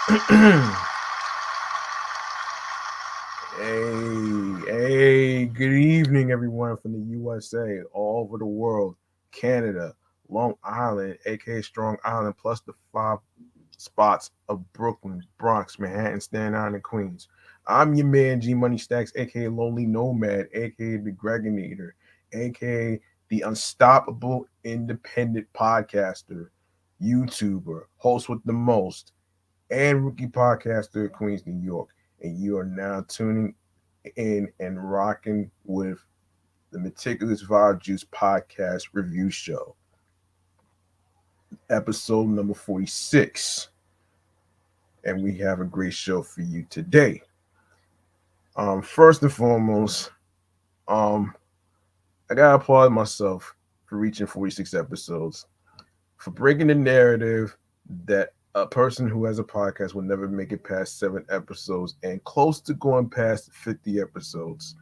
Good evening, everyone from the USA, all over the world, Canada, Long Island, aka Strong Island, plus the five spots of Brooklyn, Bronx, Manhattan, Staten Island, and Queens. I'm your man, G Money Stacks, aka Lonely Nomad, aka the Gregonator, aka the Unstoppable Independent Podcaster, YouTuber, host with the most, and rookie podcaster of Queens, New York. And you are now tuning in and rocking with the Meticulous Vibe Juice podcast review show, episode number 46. And we have a great show for you today. First and foremost, um, I gotta applaud myself for reaching 46 episodes, for breaking the narrative that a person who has a podcast will never make it past 7 episodes and close to going past 50 episodes.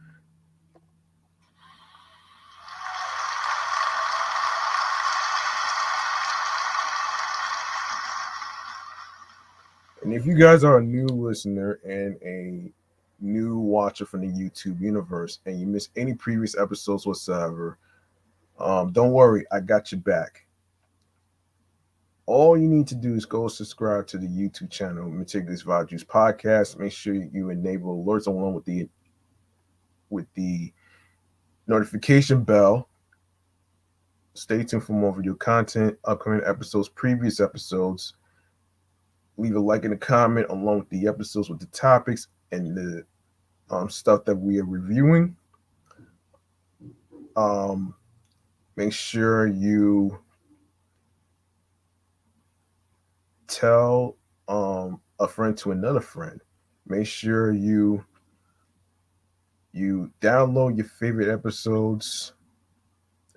And if you guys are a new listener and a new watcher from the YouTube universe and you missed any previous episodes whatsoever, don't worry, I got you back. All you need to do is go subscribe to the YouTube channel, Meticulous Vibe Juice Podcast. Make sure you enable alerts along with the notification bell. Stay tuned for more video content, upcoming episodes, previous episodes. Leave a like and a comment along with the episodes with the topics and the stuff that we are reviewing. Um, Make sure you tell a friend to another friend. Make sure you download your favorite episodes,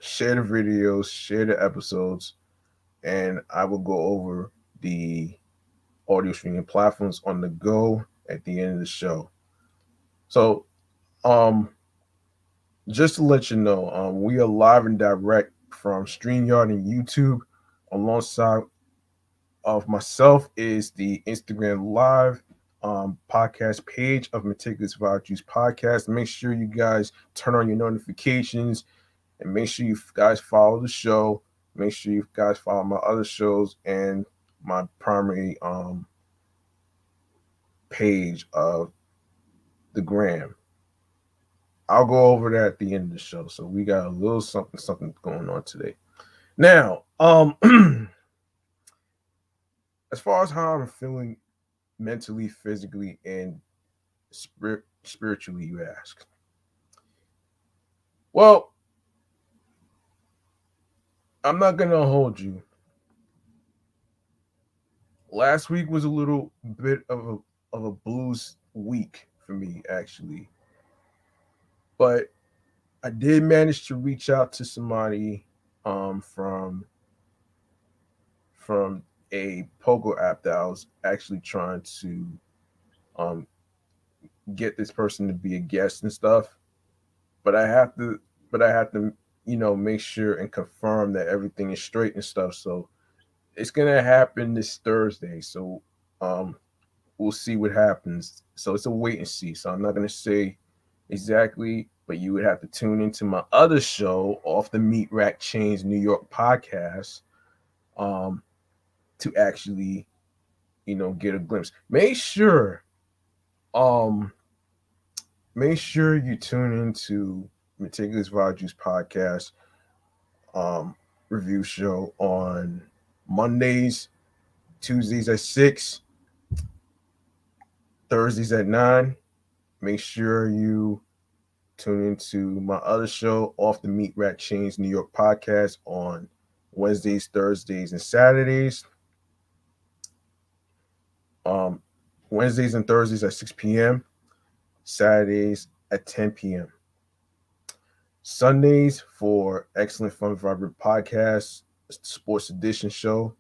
share the videos, share the episodes, and I will go over the audio streaming platforms on the go at the end of the show. So, um, just to let you know, we are live and direct from StreamYard and YouTube. Alongside of myself is the Instagram Live podcast page of Meticulous Vibe Juice Podcast. Make sure you guys turn on your notifications and make sure you guys follow the show. Make sure you guys follow my other shows and my primary page of the gram. I'll go over that at the end of the show. So we got a little something going on today. Now, as far as how I'm feeling mentally, physically, and spiritually, you ask. Well, I'm not gonna hold you. Last week was a little bit of a blues week for me, actually, but I did manage to reach out to somebody from a poker app that I was actually trying to um, get this person to be a guest and stuff. But I have to, but I have to, make sure and confirm that everything is straight and stuff. So it's gonna happen this Thursday. So um, we'll see what happens. So it's a wait and see. So I'm not gonna say exactly, but you would have to tune into my other show, Off the Meat Rack Chains New York podcast, um, to actually, get a glimpse. Um, make sure you tune into Meticulous Vibe Juice podcast um, review show on Mondays, Tuesdays at 6, Thursdays at 9. Make sure you tune into my other show, Off the Meat Rack Chains New York podcast, on Wednesdays, Thursdays, and Saturdays. Um, Wednesdays and Thursdays at 6 p.m., Saturdays at 10 p.m. Sundays for Excellent Fun Vibrant Podcast, Sports Edition show,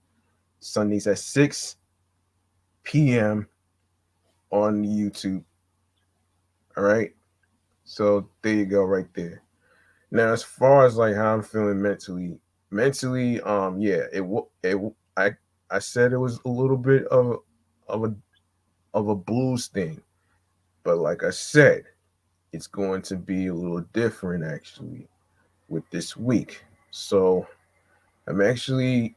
Sundays at 6 p.m. on YouTube. All right. So there you go, right there. Now, as far as like how I'm feeling mentally, yeah, I said it was a little bit of a of a blues thing. But like I said, it's going to be a little different actually with this week. So I'm actually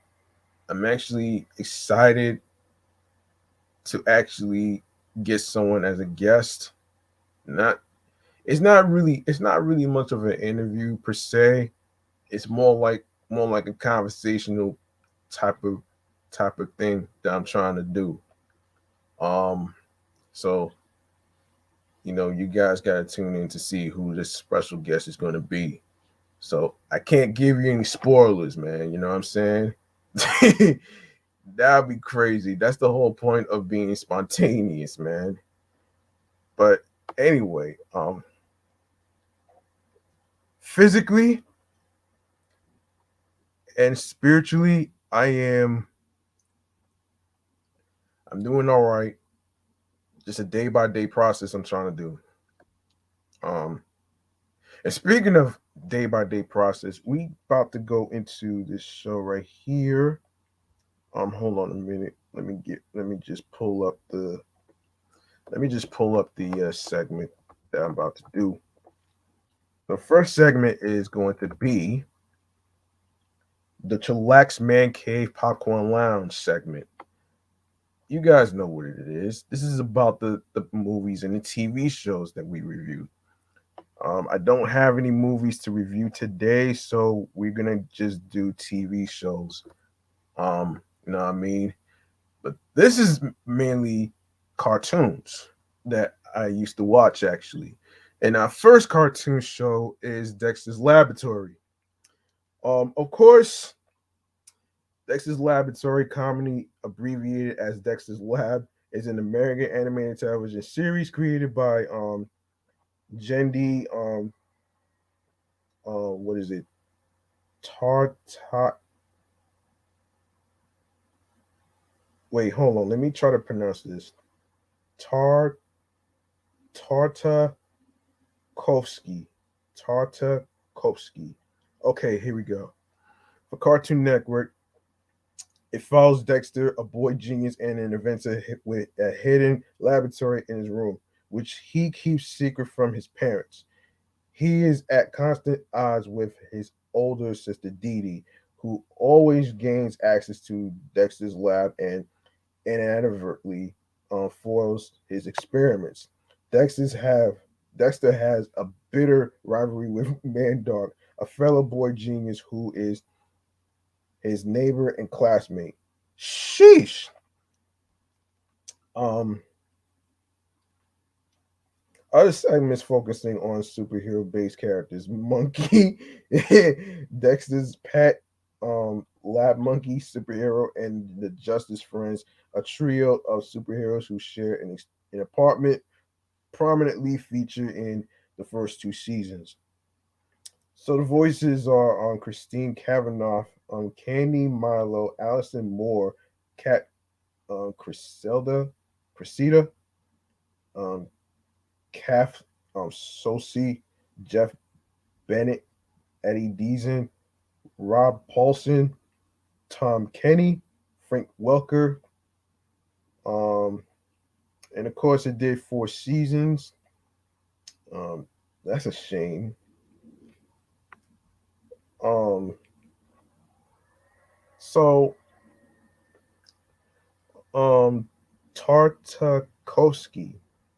I'm actually excited to actually get someone as a guest. Not it's not really much of an interview per se. It's more like a conversational type of type of thing that I'm trying to do. Um so you guys gotta tune in to see who this special guest is gonna be. So I can't give you any spoilers, man. You know what I'm saying? That'd be crazy. That's the whole point of being spontaneous, man. But anyway, physically and spiritually, I'm doing all right. Just a day by day process I'm trying to do. Um, and speaking of day by day process, we about to go into this show right here. Hold on a minute. Let me just pull up the segment that I'm about to do. The first segment is going to be the Chillax Man Cave Popcorn Lounge segment. You guys know what it is. This is about the movies and the TV shows that we review. I don't have any movies to review today, so we're gonna just do TV shows. You know what I mean? But this is mainly cartoons that I used to watch actually. And our first cartoon show is Dexter's Laboratory. Of course, Dexter's Laboratory, commonly abbreviated as Dexter's Lab, is an American animated television series created by Jendi what is it? Tar tar Wait, hold on. Let me try to pronounce this. Tar Tartakovsky. Tartakovsky. Okay, here we go. For Cartoon Network, it follows Dexter, a boy genius and an inventor with a hidden laboratory in his room, which he keeps secret from his parents. He is at constant odds with his older sister Dee Dee, who always gains access to Dexter's lab and inadvertently foils his experiments. Dexter's have Dexter has a bitter rivalry with Man Dog, a fellow boy genius who is his neighbor and classmate. Sheesh. Um, Other segments focusing on superhero based characters. Monkey, Dexter's pet, Lab Monkey superhero, and the Justice Friends, a trio of superheroes who share an apartment, prominently featured in the first two seasons. So the voices are on Christine Cavanaugh, Candy Milo, Allison Moore, Cat Cressida, um, Kath Sosi, Jeff Bennett, Eddie Deason, Rob Paulson, Tom Kenny, Frank Welker. Um, and of course, it did 4 seasons. Um, that's a shame. Um, so um, Tartakovsky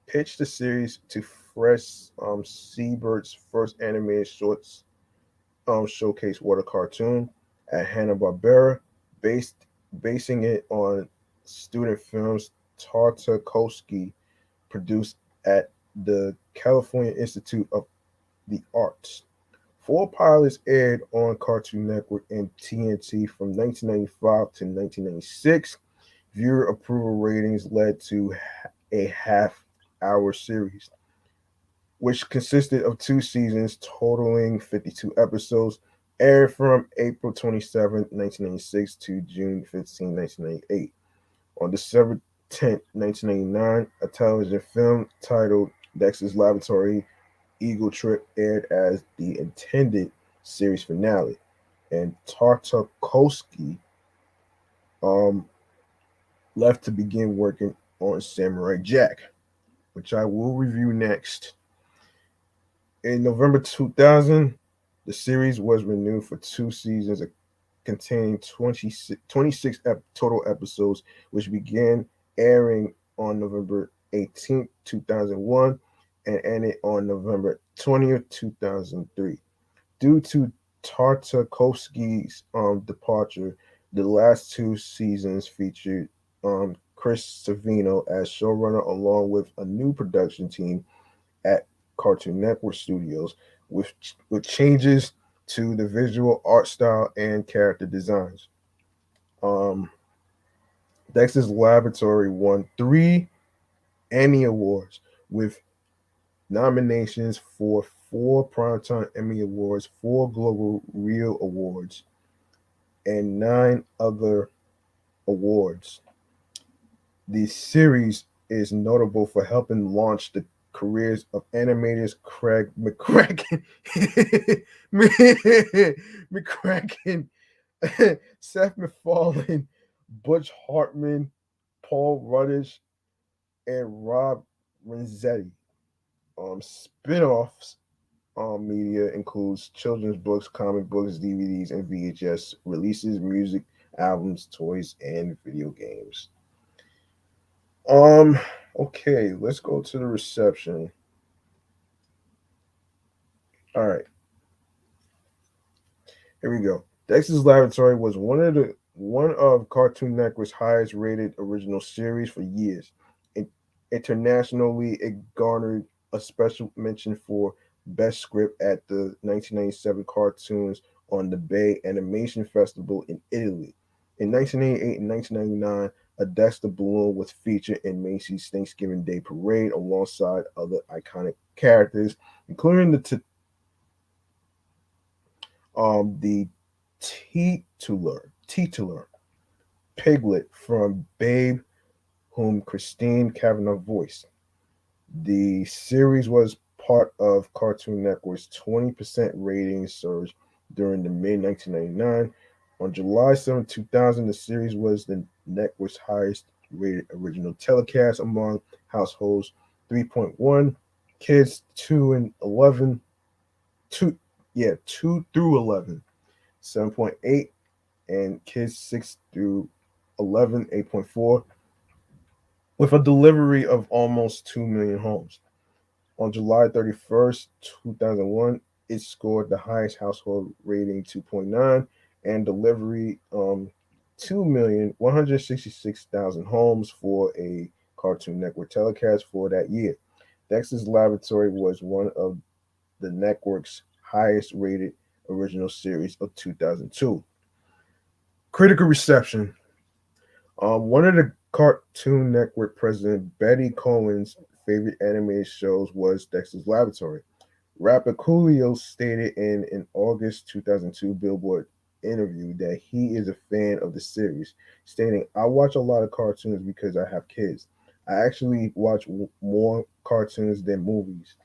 pitched the series to Fresh Seabird's first animated shorts showcase water cartoon at Hanna-Barbera, based basing it on student films Tartakovsky produced at the California Institute of the Arts. 4 pilots aired on Cartoon Network and TNT from 1995 to 1996. Viewer approval ratings led to a half-hour series, which consisted of 2 seasons totaling 52 episodes, aired from April 27, 1996 to June 15, 1998. On December 10th, 1999, a television film titled Dexter's Laboratory Eagle Trip aired as the intended series finale, and Tartakovsky um, left to begin working on Samurai Jack, which I will review next. In November 2000, the series was renewed for 2 seasons, containing 26 total episodes, which began airing on November 18th, 2001, and ended on November 20th, 2003. Due to Tartakovsky's departure, the last 2 seasons featured Chris Savino as showrunner, along with a new production team at Cartoon Network Studios, with changes to the visual art style and character designs. Um, Dexter's Laboratory won 3 Emmy Awards, with nominations for 4 Primetime Emmy Awards, 4 Global Reel Awards, and 9 other awards. The series is notable for helping launch the careers of animators Craig McCracken, McCracken, Seth MacFarlane, Butch Hartman, Paul Rudish, and Rob Renzetti. Spin-offs media includes children's books, comic books, DVDs, and VHS releases, music, albums, toys, and video games. Um, okay, let's go to the reception. All right, here we go. Dexter's Laboratory was one of Cartoon Network's highest rated original series for years. In, Internationally, it garnered a special mention for best script at the 1997 Cartoons on the Bay Animation Festival in Italy. In 1988 and 1999, a Dexter balloon was featured in Macy's Thanksgiving Day Parade alongside other iconic characters, including the titular Piglet from Babe, whom Christine Cavanaugh voiced. The series was part of Cartoon Network's 20% rating surge during the mid 1999. On July 7, 2000, the series was the network's highest rated original telecast among households 3.1, kids 2 and 11, 2, yeah, 2 through 11, 7.8, and kids 6 through 11, 8.4, with a delivery of almost 2 million homes. On July 31st, 2001, it scored the highest household rating 2.9 and delivery 2,166,000 homes for a Cartoon Network telecast for that year. Dexter's Laboratory was one of the network's highest rated original series of 2002. Critical reception. One of the Cartoon Network president Betty Cohen's favorite animated shows was Dexter's Laboratory. Rapper Coolio stated in an August 2002 Billboard interview that he is a fan of the series, stating, "I watch a lot of cartoons because I have kids. I actually watch more cartoons than movies."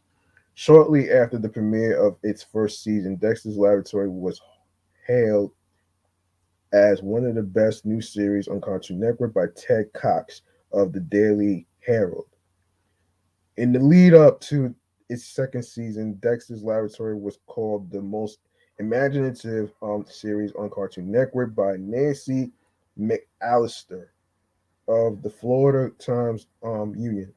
Shortly after the premiere of its first season, Dexter's Laboratory was hailed as one of the best new series on Cartoon Network by Ted Cox of the Daily Herald. In the lead up to its second season, Dexter's Laboratory was called the most imaginative series on Cartoon Network by Nancy McAllister of the Florida Times Union.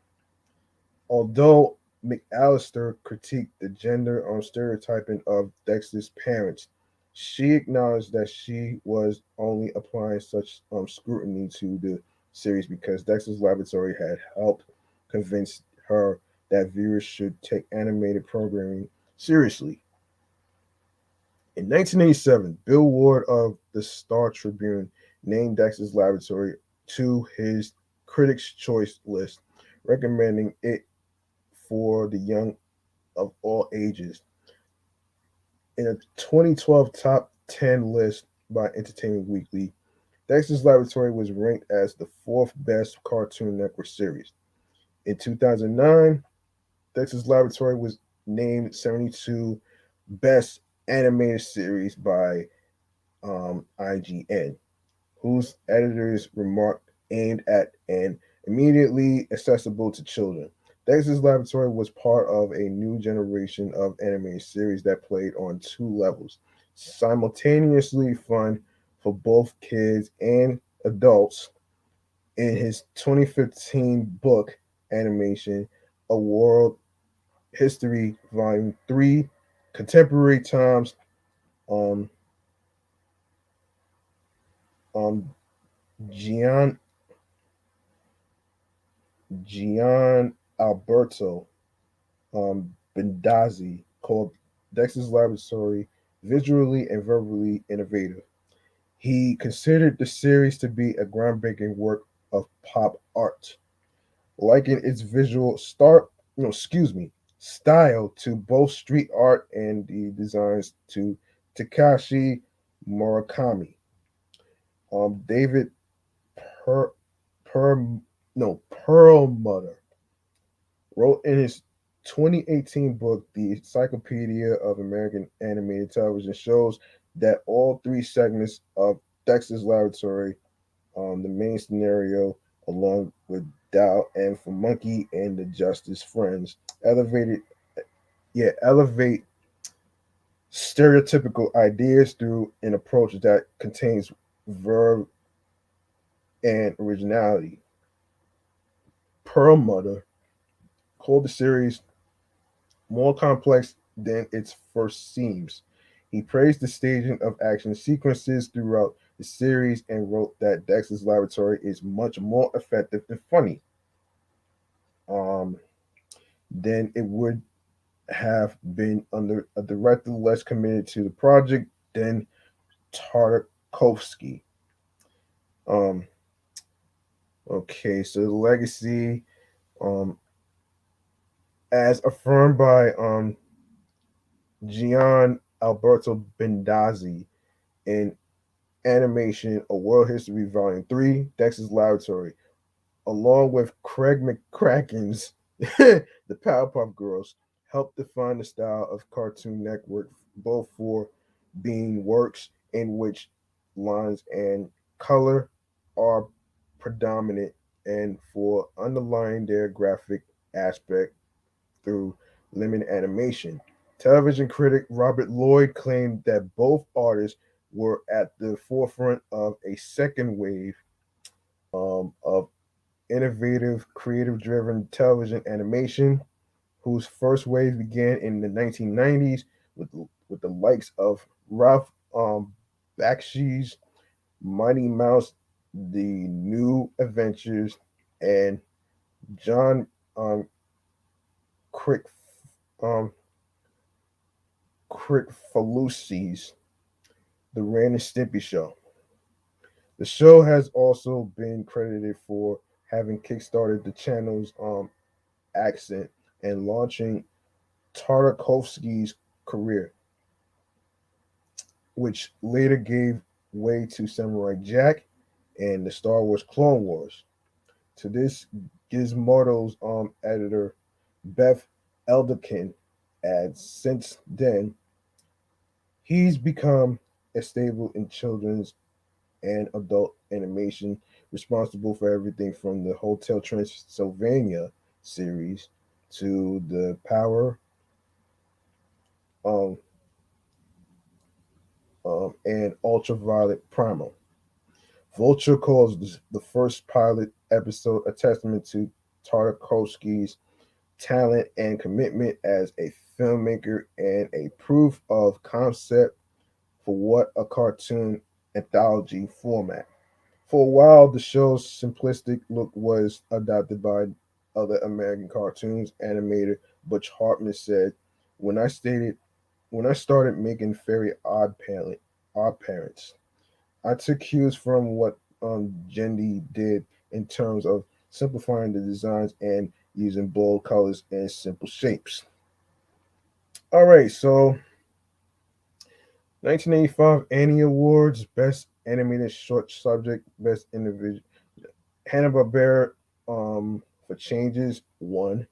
Although McAllister critiqued the gender stereotyping of Dexter's parents, she acknowledged that she was only applying such scrutiny to the series because Dexter's Laboratory had helped convince her that viewers should take animated programming seriously. In 1987, Bill Ward of the Star Tribune named Dexter's Laboratory to his Critics' Choice list, recommending it for the young of all ages. In a 2012 top 10 list by Entertainment Weekly, Dexter's Laboratory was ranked as the fourth best Cartoon Network series. In 2009, Dexter's Laboratory was named 72 best animated series by IGN, whose editors remarked aimed at an immediately accessible to children. Dexter's Laboratory was part of a new generation of animated series that played on two levels, simultaneously fun for both kids and adults. In his 2015 book animation, A World History, Volume 3, Contemporary Times, um, um, Gian, Gian Alberto Bendazzi, called Dexter's Laboratory visually and verbally innovative. He considered the series to be a groundbreaking work of pop art, likened its visual start, no, excuse me, style to both street art and the designs to Takashi Murakami. David Per, per no Perlmutter wrote in his 2018 book, The Encyclopedia of American Animated Television, shows that all three segments of Dexter's Laboratory, the main scenario, along with Dow and for Monkey and the Justice Friends, elevated, elevate stereotypical ideas through an approach that contains verb and originality. Perlmutter called the series more complex than its first seems. He praised the staging of action sequences throughout the series and wrote that Dexter's Laboratory is much more effective and funny um, than it would have been under a director less committed to the project than Tartakovsky. Um, okay, so the legacy, um, as affirmed by Gian Alberto Bendazzi in Animation, A World History Volume 3, Dexter's Laboratory, along with Craig McCracken's The Powerpuff Girls, helped define the style of Cartoon Network, both for being works in which lines and color are predominant and for underlying their graphic aspect through limited animation. Television critic Robert Lloyd claimed that both artists were at the forefront of a second wave of innovative, creative driven television animation, whose first wave began in the 1990s with the likes of Ralph Bakshi's Mighty Mouse, The New Adventures, and John um, Crick, um, Crickfalusi's The Ren and Stimpy Show. The show has also been credited for having kickstarted the channel's accent and launching Tartakovsky's career, which later gave way to Samurai Jack and the Star Wars Clone Wars. To this, Gizmodo's editor, Beth Elderkin, adds, since then, he's become a stable in children's and adult animation, responsible for everything from the Hotel Transylvania series to the Power um, and Ultraviolet Primal. Vulture calls the first pilot episode a testament to Tartakovsky's talent and commitment as a filmmaker and a proof of concept for what a cartoon anthology format. For a while, the show's simplistic look was adopted by other American cartoons animator Butch Hartman said, "When I stated when I started making Very Odd Parents, I took cues from what Jendi did in terms of simplifying the designs and using bold colors and simple shapes." All right, so 1985 Annie Awards: Best Animated Short Subject, Best Individual. Hanna-Barbera for Changes won.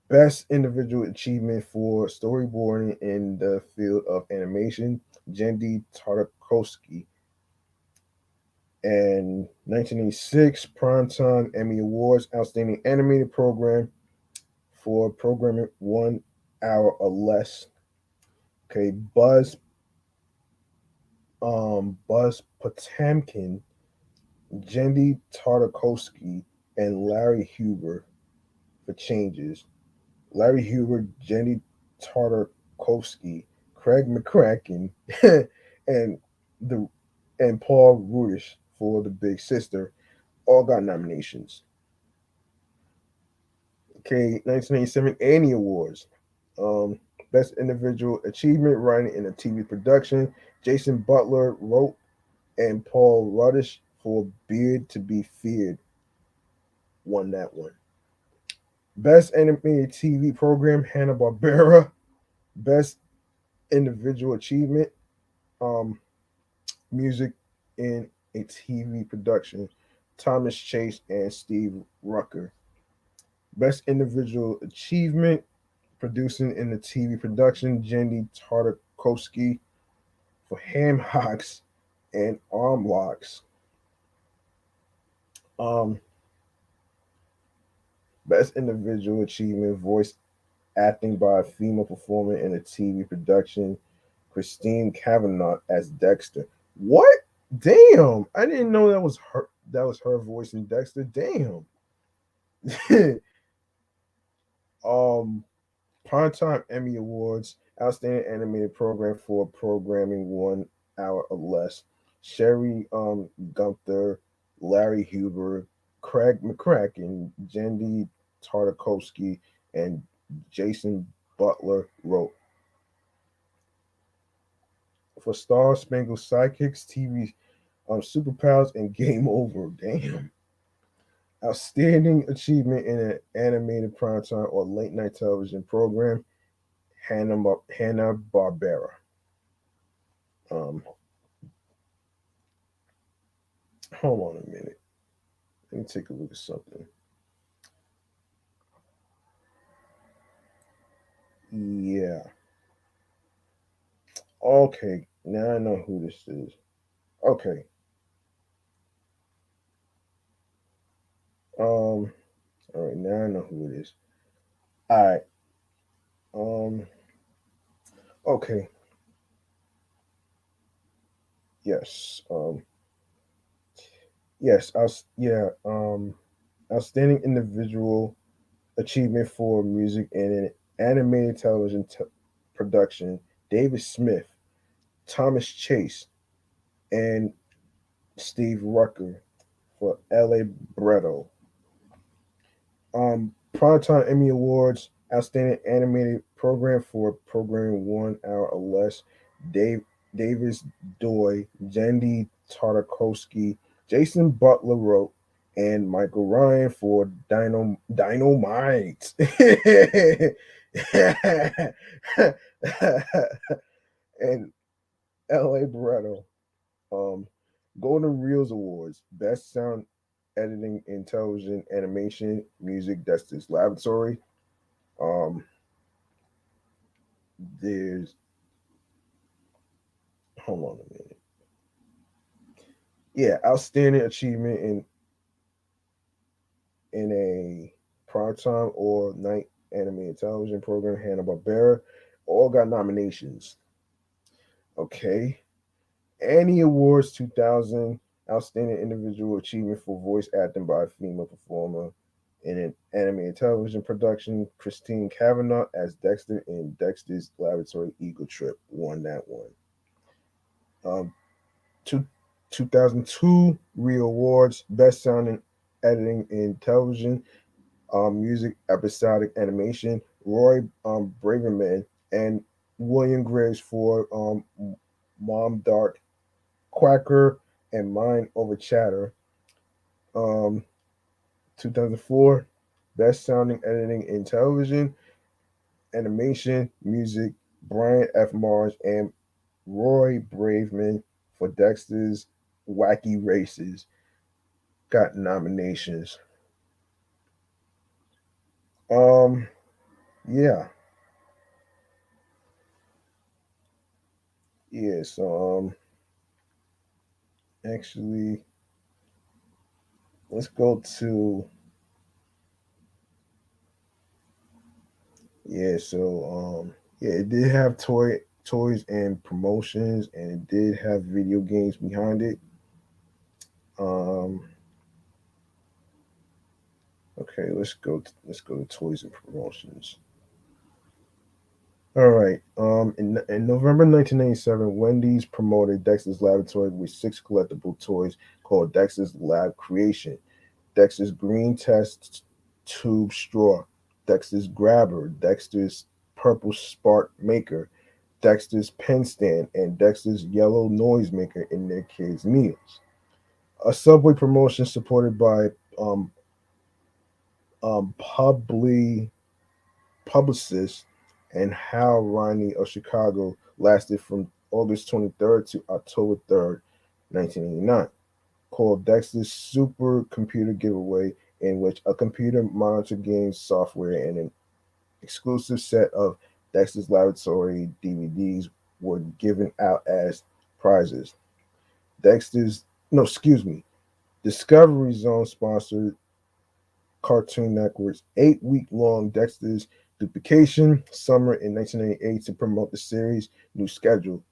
Best Individual Achievement for Storyboarding in the Field of Animation, Jendi Tartakovsky. And 1986 Primetime Emmy Awards Outstanding Animated Program for programming 1 hour or less. Okay, Buzz Potemkin, Jendy Tartakovsky, and Larry Huber for changes. Larry Huber, Jenny Tartakovsky, Craig McCracken, and the and Paul Rudish for The Big Sister all got nominations. Okay, 1987 Annie Awards. Um, Best Individual Achievement Writing in a TV Production. Jason Butler wrote, and Paul Rudish for Beard to Be Feared won that one. Best Animated TV Program Hanna Barbera. Best Individual Achievement Music in a TV Production. Thomas Chase and Steve Rucker. Best Individual Achievement Producing in the TV Production. Jenny Tartakovsky for Ham Hocks and Arm Locks. Um, Best Individual Achievement Voice Acting by a Female Performer in a TV Production. Christine Cavanaugh as Dexter. What? Damn! I didn't know that was her. That was her voice in Dexter. Damn. um, Primetime Emmy Awards Outstanding Animated Program for Programming 1 hour or less. Sherry Gunther, Larry Huber, Craig McCracken, Jendy Tartakovsky, and Jason Butler wrote. For Star Spangled Sidekicks, TV Superpowers, and Game Over. Damn. Outstanding Achievement in an Animated Primetime or Late Night Television Program, Hanna Barbera. Um, Hold on a minute. Let me take a look at something. Yeah. Okay. Now I know who this is. Okay. Um. All right. Now I know who it is. All right. Um. Okay. Yes. Yes. Yeah. Outstanding individual achievement for music in an animated television production. David Smith, Thomas Chase, and Steve Rucker for L.A. Bretto. Primetime Emmy Awards, Outstanding Animated Program for programming 1 hour or less. Dave Davis Doy, Jandy Tartakovsky, Jason Butler wrote, and Michael Ryan for Dynamite. And L.A. Barretto. Um, Golden Reels Awards, Best Sound Editing in Television Animation Music. Dexter's Laboratory. Um, there's Hold on a minute. Yeah, outstanding achievement in a primetime or night animated television program. Hanna Barbera all got nominations. Okay, Annie Awards 2000, Outstanding Individual Achievement for Voice Acting by a Female Performer in an Animated Television Production. Christine Cavanaugh as Dexter in Dexter's Laboratory Eagle Trip won that one. Um, two, 2002 Real Awards, Best Sound and Editing in Television, Music, Episodic Animation. Roy Braverman and William Graves for Mom Dark Quacker and Mind Over Chatter. Um, 2004, Best Sounding Editing in Television, Animation, Music, Brian F. Mars and Roy Braveman for Dexter's Wacky Races got nominations. Um, yeah, yeah. So actually, let's go to yeah. Yeah, it did have toys and promotions, and it did have video games behind it. Um, okay, let's go to toys and promotions. All right. In November 1997, Wendy's promoted Dexter's Laboratory with six collectible toys called Dexter's Lab Creation, Dexter's Green Test Tube Straw, Dexter's Grabber, Dexter's Purple Spark Maker, Dexter's Pen Stand, and Dexter's Yellow Noise Maker in their kids' meals. A Subway promotion supported by um, Publi publicist and Hal Riney of Chicago lasted from August 23rd to October 3rd, 1989, called Dexter's Supercomputer Giveaway, in which a computer monitor games software and an exclusive set of Dexter's Laboratory DVDs were given out as prizes. Dexter's, no, excuse me, Discovery Zone sponsored Cartoon Network's 8 week long Dexter's Duplication Summer in 1998 to promote the series' new schedule.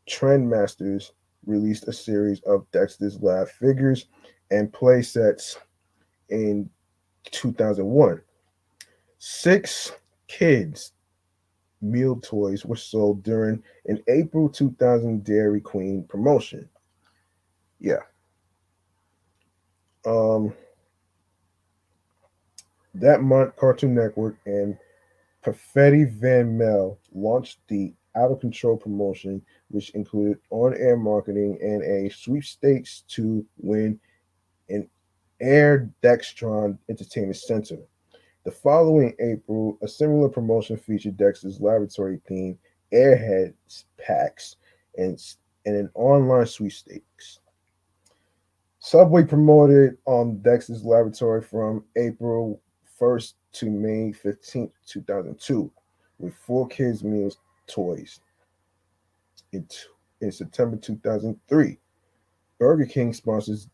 Trendmasters released a series of Dexter's Lab figures and play sets in 2001. Six kids' meal toys were sold during an April 2000 Dairy Queen promotion. Yeah. Um, that month, Cartoon Network and Perfetti Van Mel launched the Out of Control promotion, which included on air marketing and a sweepstakes to win an Air Dextron Entertainment Center. The following April, a similar promotion featured Dexter's laboratory theme, Airheads packs, and, and an online sweepstakes. Subway promoted Dexter's Laboratory from April 1st to May 15th, 2002, with four kids' meals toys. In, in September 2003, Burger King sponsors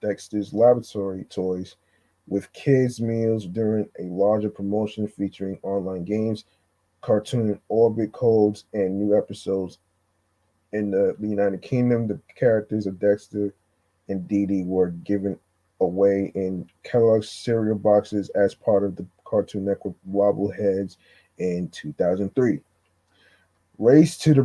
Dexter's Laboratory toys with kids' meals during a larger promotion featuring online games, cartoon orbit codes, and new episodes. In the United Kingdom, the characters of Dexter and Dee Dee were given away in Kellogg's cereal boxes as part of the Cartoon Network Wobbleheads in 2003. Race to the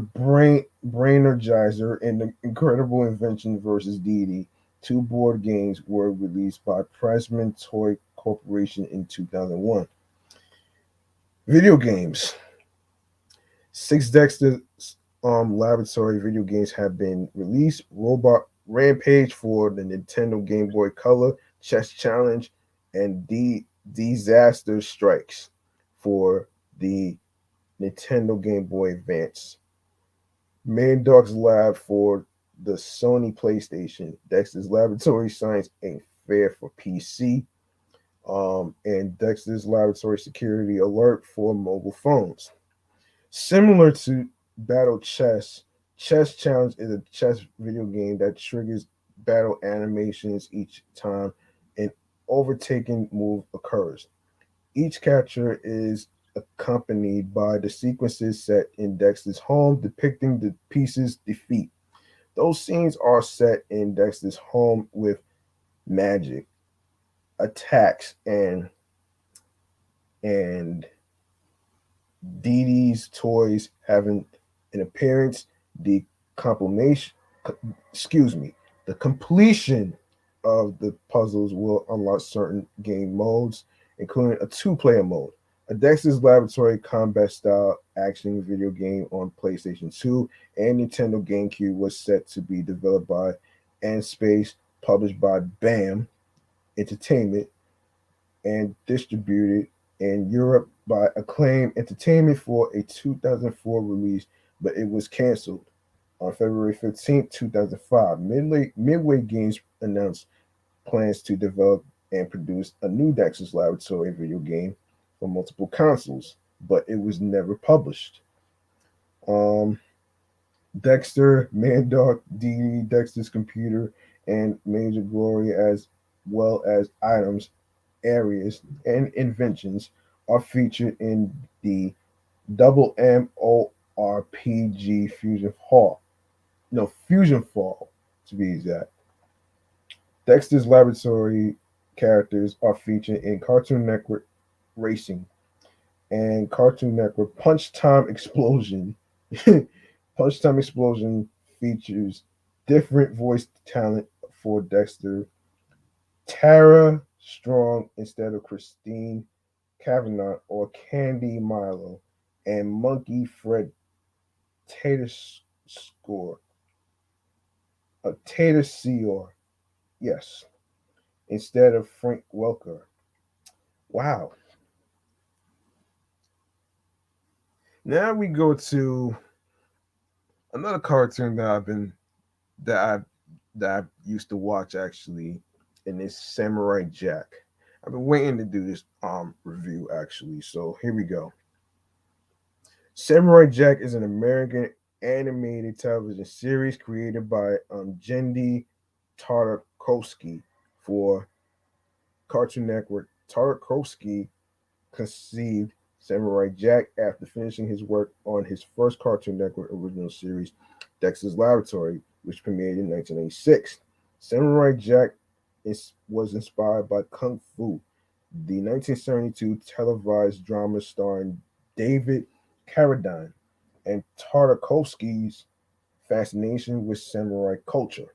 Brainergizer and the Incredible Invention versus Dee Dee, two board games, were released by Pressman Toy Corporation in 2001. Video games. Six Dexter Laboratory video games have been released: Robot Rampage for the Nintendo Game Boy Color, Chess Challenge, and Disaster Strikes for the Nintendo Game Boy Advance. Man Dog's Lab for the Sony PlayStation. Dexter's Laboratory Science Ain't Fair for PC. And Dexter's Laboratory Security Alert for mobile phones. Similar to Battle Chess, Chess Challenge is a chess video game that triggers battle animations each time an overtaking move occurs. Each capture is accompanied by the sequences set in Dexter's home depicting the piece's defeat. Those scenes are set in Dexter's home with magic, attacks, and Dee Dee's toys having an appearance. The compilation, excuse me, the completion of the puzzles will unlock certain game modes, including a two-player mode. A Dexter's Laboratory combat style action video game on PlayStation 2 and Nintendo GameCube was set to be developed by Space, published by BAM Entertainment, and distributed in Europe by Acclaim Entertainment for a 2004 release, but it was canceled on February 15th, 2005. Midway Games announced plans to develop and produce a new Dexter's Laboratory video game for multiple consoles, but it was never published. Um, Dexter, Man Dog, Dee Dee, Dexter's Computer, and major glory, as well as items, areas, and inventions, are featured in the double MMORPG Fusion Hall. No, Fusion Fall, to be exact. Dexter's Laboratory characters are featured in Cartoon Network Racing and Cartoon Network Punch Time Explosion. Punch Time Explosion features different voice talent for Dexter. Tara Strong instead of Christine Kavanaugh or Candy Milo, and Monkey Fred Tater Score, a Tater Seor, yes, instead of Frank Welker. Wow. Now we go to another cartoon that I that I used to watch actually, and it's Samurai Jack. I've been waiting to do this review actually, so here we go. Samurai Jack is an American animated television series created by Jendy Tartakovsky for Cartoon Network. Tartakovsky conceived Samurai Jack after finishing his work on his first Cartoon Network original series, Dexter's Laboratory, which premiered in 1986. Samurai Jack was inspired by Kung Fu, the 1972 televised drama starring David Carradine, and Tartakovsky's fascination with samurai culture.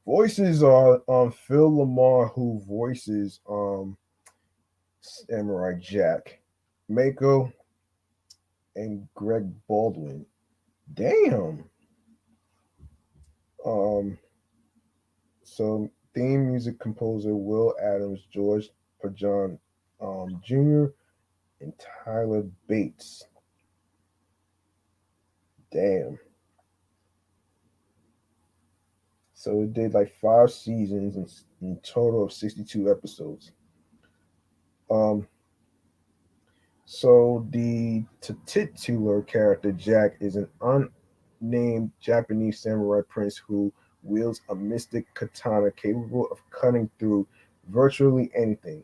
Voices are Phil Lamar, who voices Samurai Jack, Mako, and Greg Baldwin. Damn. Um, so theme music composer Will Adams, George Pajon Jr., and Tyler Bates. Damn. So it did like 5 seasons and in total of 62 episodes. Um, so the titular character Jack is an unnamed Japanese samurai prince who wields a mystic katana capable of cutting through virtually anything.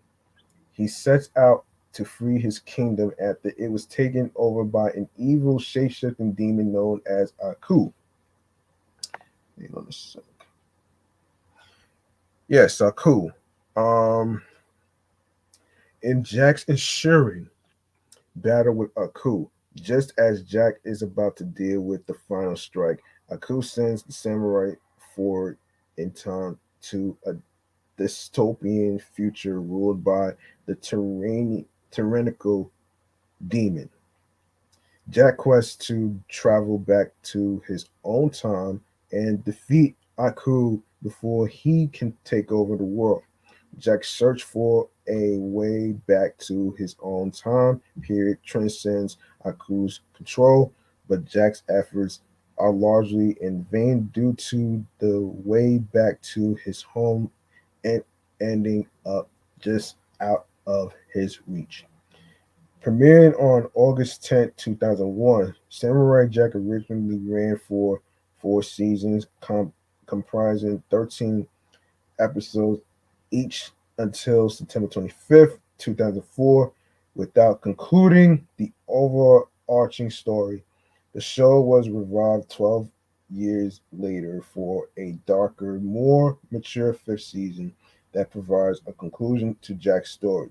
He sets out to free his kingdom after it was taken over by an evil shape-shifting demon known as Aku. Hang on a sec. Yes, Aku. Um, in Jack's ensuring battle with Aku. Just as Jack is about to deal with the final strike, Aku sends the samurai forward in time to a dystopian future ruled by the tyrannical demon. Jack quests to travel back to his own time and defeat Aku before he can take over the world. Jack's search for a way back to his own time period transcends Aku's control, but Jack's efforts are largely in vain due to the way back to his home and ending up just out of his reach. Premiering on August 10th, 2001, Samurai Jack originally ran for 4 seasons, comprising 13 episodes each until September 25th, 2004, without concluding the overarching story. The show was revived 12 years later for a darker, more mature fifth season that provides a conclusion to Jack's story.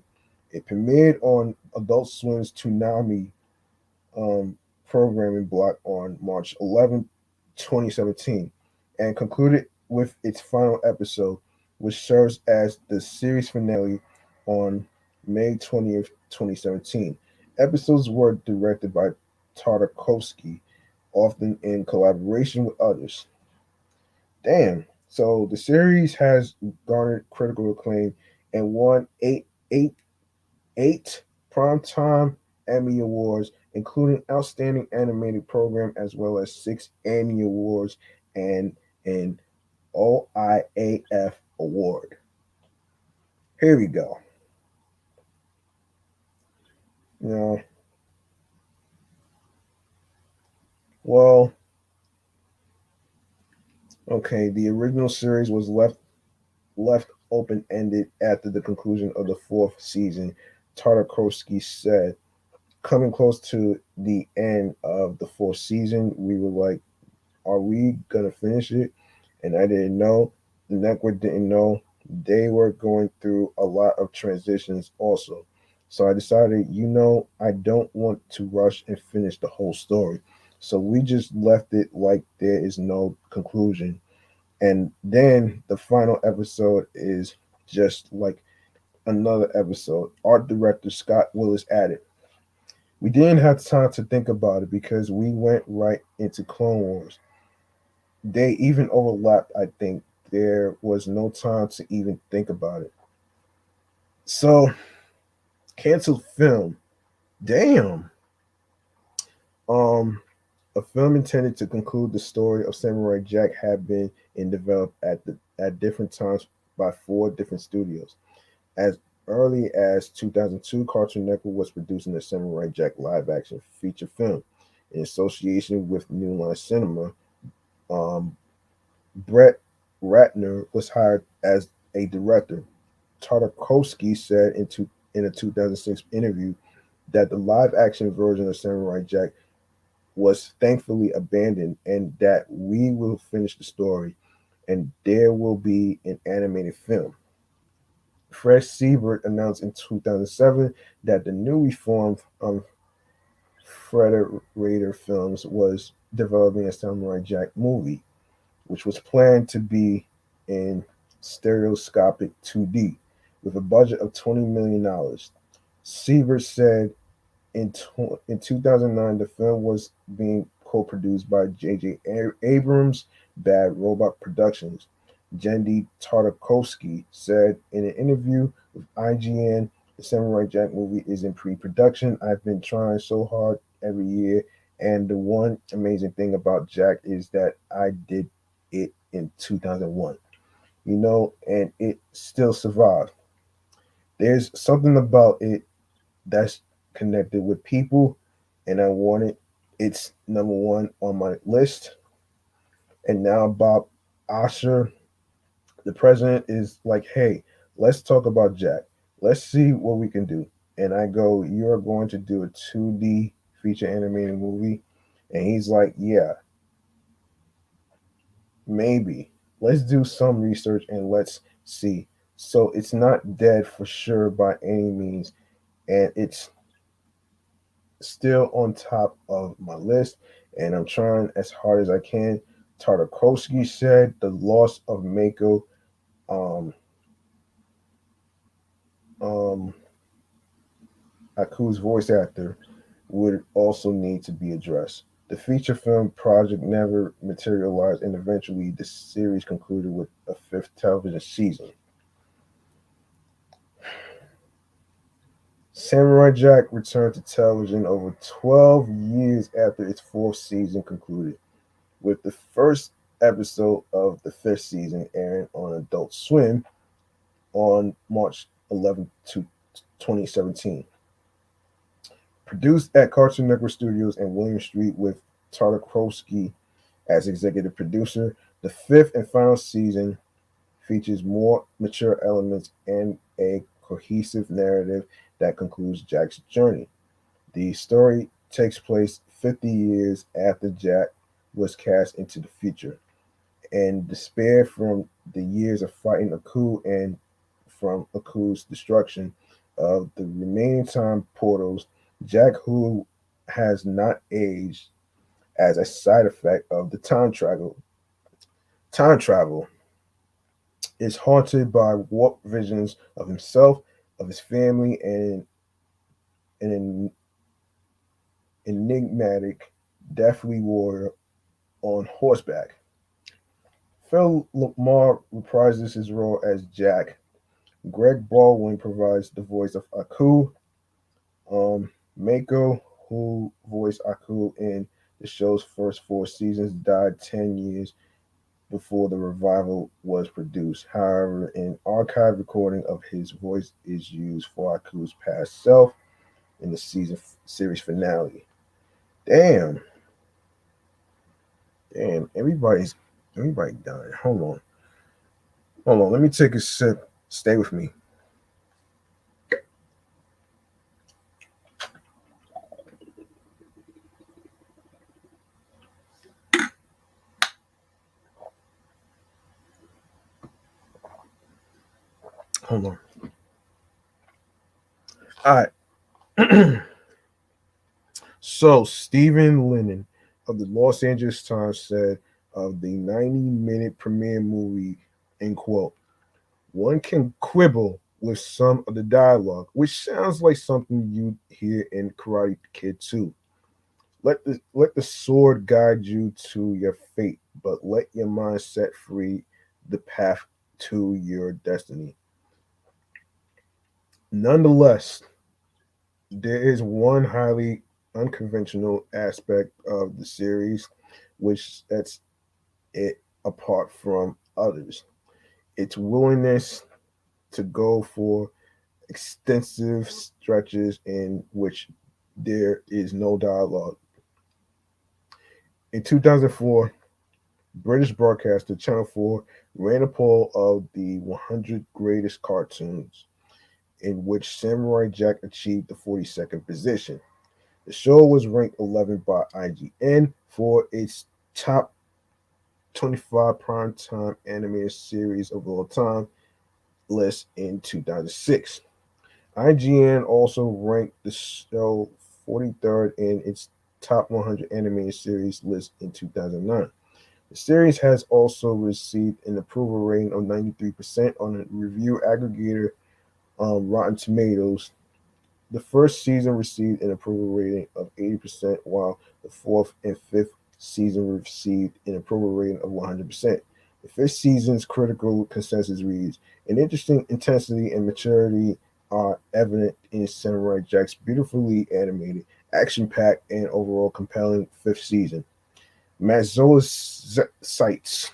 It premiered on Adult Swim's Toonami um, programming block on March 11th, 2017, and concluded with its final episode, which serves as the series finale on May 20th, 2017. Episodes were directed by Tartakovsky, often in collaboration with others. Damn. So the series has garnered critical acclaim and won eight primetime Emmy Awards, including Outstanding Animated Program, as well as 6 Emmy Awards and an OIAF Award. Here we go. You know, well, Okay, the original series was left open ended after the conclusion of the fourth season. Tartakovsky said, coming close to the end of the fourth season, we were like, are we gonna finish it? And I didn't know. The network didn't know. They were going through a lot of transitions also. So I decided, I don't want to rush and finish the whole story. So we just left it like there is no conclusion. And then the final episode is just like another episode. Art director Scott Willis added, we didn't have time to think about it because we went right into Clone Wars. They even overlapped, I think. There was no time to even think about it. So, canceled film. Damn. Um, a film intended to conclude the story of Samurai Jack had been in developed at different times by four different studios. As early as 2002, Cartoon Network was producing a Samurai Jack live action feature film in association with New Line Cinema. Um, Brett Ratner was hired as a director. Tartakovsky said in a 2006 interview that the live action version of Samurai Jack was thankfully abandoned and that we will finish the story and there will be an animated film. Fred Siebert announced in 2007 that the newly formed Frederator Films was developing a Samurai Jack movie, which was planned to be in stereoscopic 2D with a budget of $20 million. Siebert said in 2009 the film was being co-produced by J.J. Abrams' Bad Robot Productions. Jendy Tartakovsky said in an interview with IGN, the Samurai Jack movie is in pre-production. I've been trying so hard every year, and the one amazing thing about Jack is that I did it in 2001, and it still survived. There's something about it that's connected with people, and I want it. It's number one on my list. And now Bob Osher, the president, is like, hey, let's talk about Jack. Let's see what we can do. And I go, you're going to do a 2D feature animated movie? And he's like, yeah, maybe. Let's do some research and let's see. So it's not dead for sure by any means. And it's still on top of my list, and I'm trying as hard as I can. Tartakovsky said the loss of Mako, um, um, Aku's voice actor, would also need to be addressed. The feature film project never materialized, and eventually the series concluded with a fifth television season. Samurai Jack returned to television over 12 years after its fourth season concluded, with the first episode of the fifth season airing on Adult Swim on March 11th, 2017. Produced at Cartoon Network Studios and William Street with Tartakovsky as executive producer, the fifth and final season features more mature elements and a cohesive narrative that concludes Jack's journey. The story takes place 50 years after Jack was cast into the future, and despair from the years of fighting Aku and from Aku's destruction of the remaining time portals, Jack, who has not aged as a side effect of the time travel, is haunted by warped visions of himself, of his family, and an enigmatic, deathly warrior on horseback. Phil Lamar reprises his role as Jack. Greg Baldwin provides the voice of Aku. Mako, who voiced Aku in the show's first four seasons, died 10 years before the revival was produced. However, an archive recording of his voice is used for Aku's past self in the series finale. Damn, damn, everybody's. Let me write down. Hold on. Hold on. Let me take a sip. Stay with me. Hold on. All right. So Stephen Lennon of the Los Angeles Times said of the 90-minute premiere movie, in quote, one can quibble with some of the dialogue, which sounds like something you'd hear in Karate Kid 2. Let the sword guide you to your fate, but let your mind set free the path to your destiny. Nonetheless, there is one highly unconventional aspect of the series which sets it apart from others. Its willingness to go for extensive stretches in which there is no dialogue. In 2004, British broadcaster Channel 4 ran a poll of the 100 greatest cartoons, in which Samurai Jack achieved the 42nd position. The show was ranked 11th by IGN for its top 25 primetime animated series of all time list in 2006. IGN also ranked the show 43rd in its top 100 animated series list in 2009. The series has also received an approval rating of 93% on a review aggregator Rotten Tomatoes. The first season received an approval rating of 80%, while the fourth and fifth season received an approval rating of 100%. The fifth season's critical consensus reads, an interesting intensity and maturity are evident in Samurai Jack's beautifully animated, action-packed, and overall compelling fifth season. Matt cites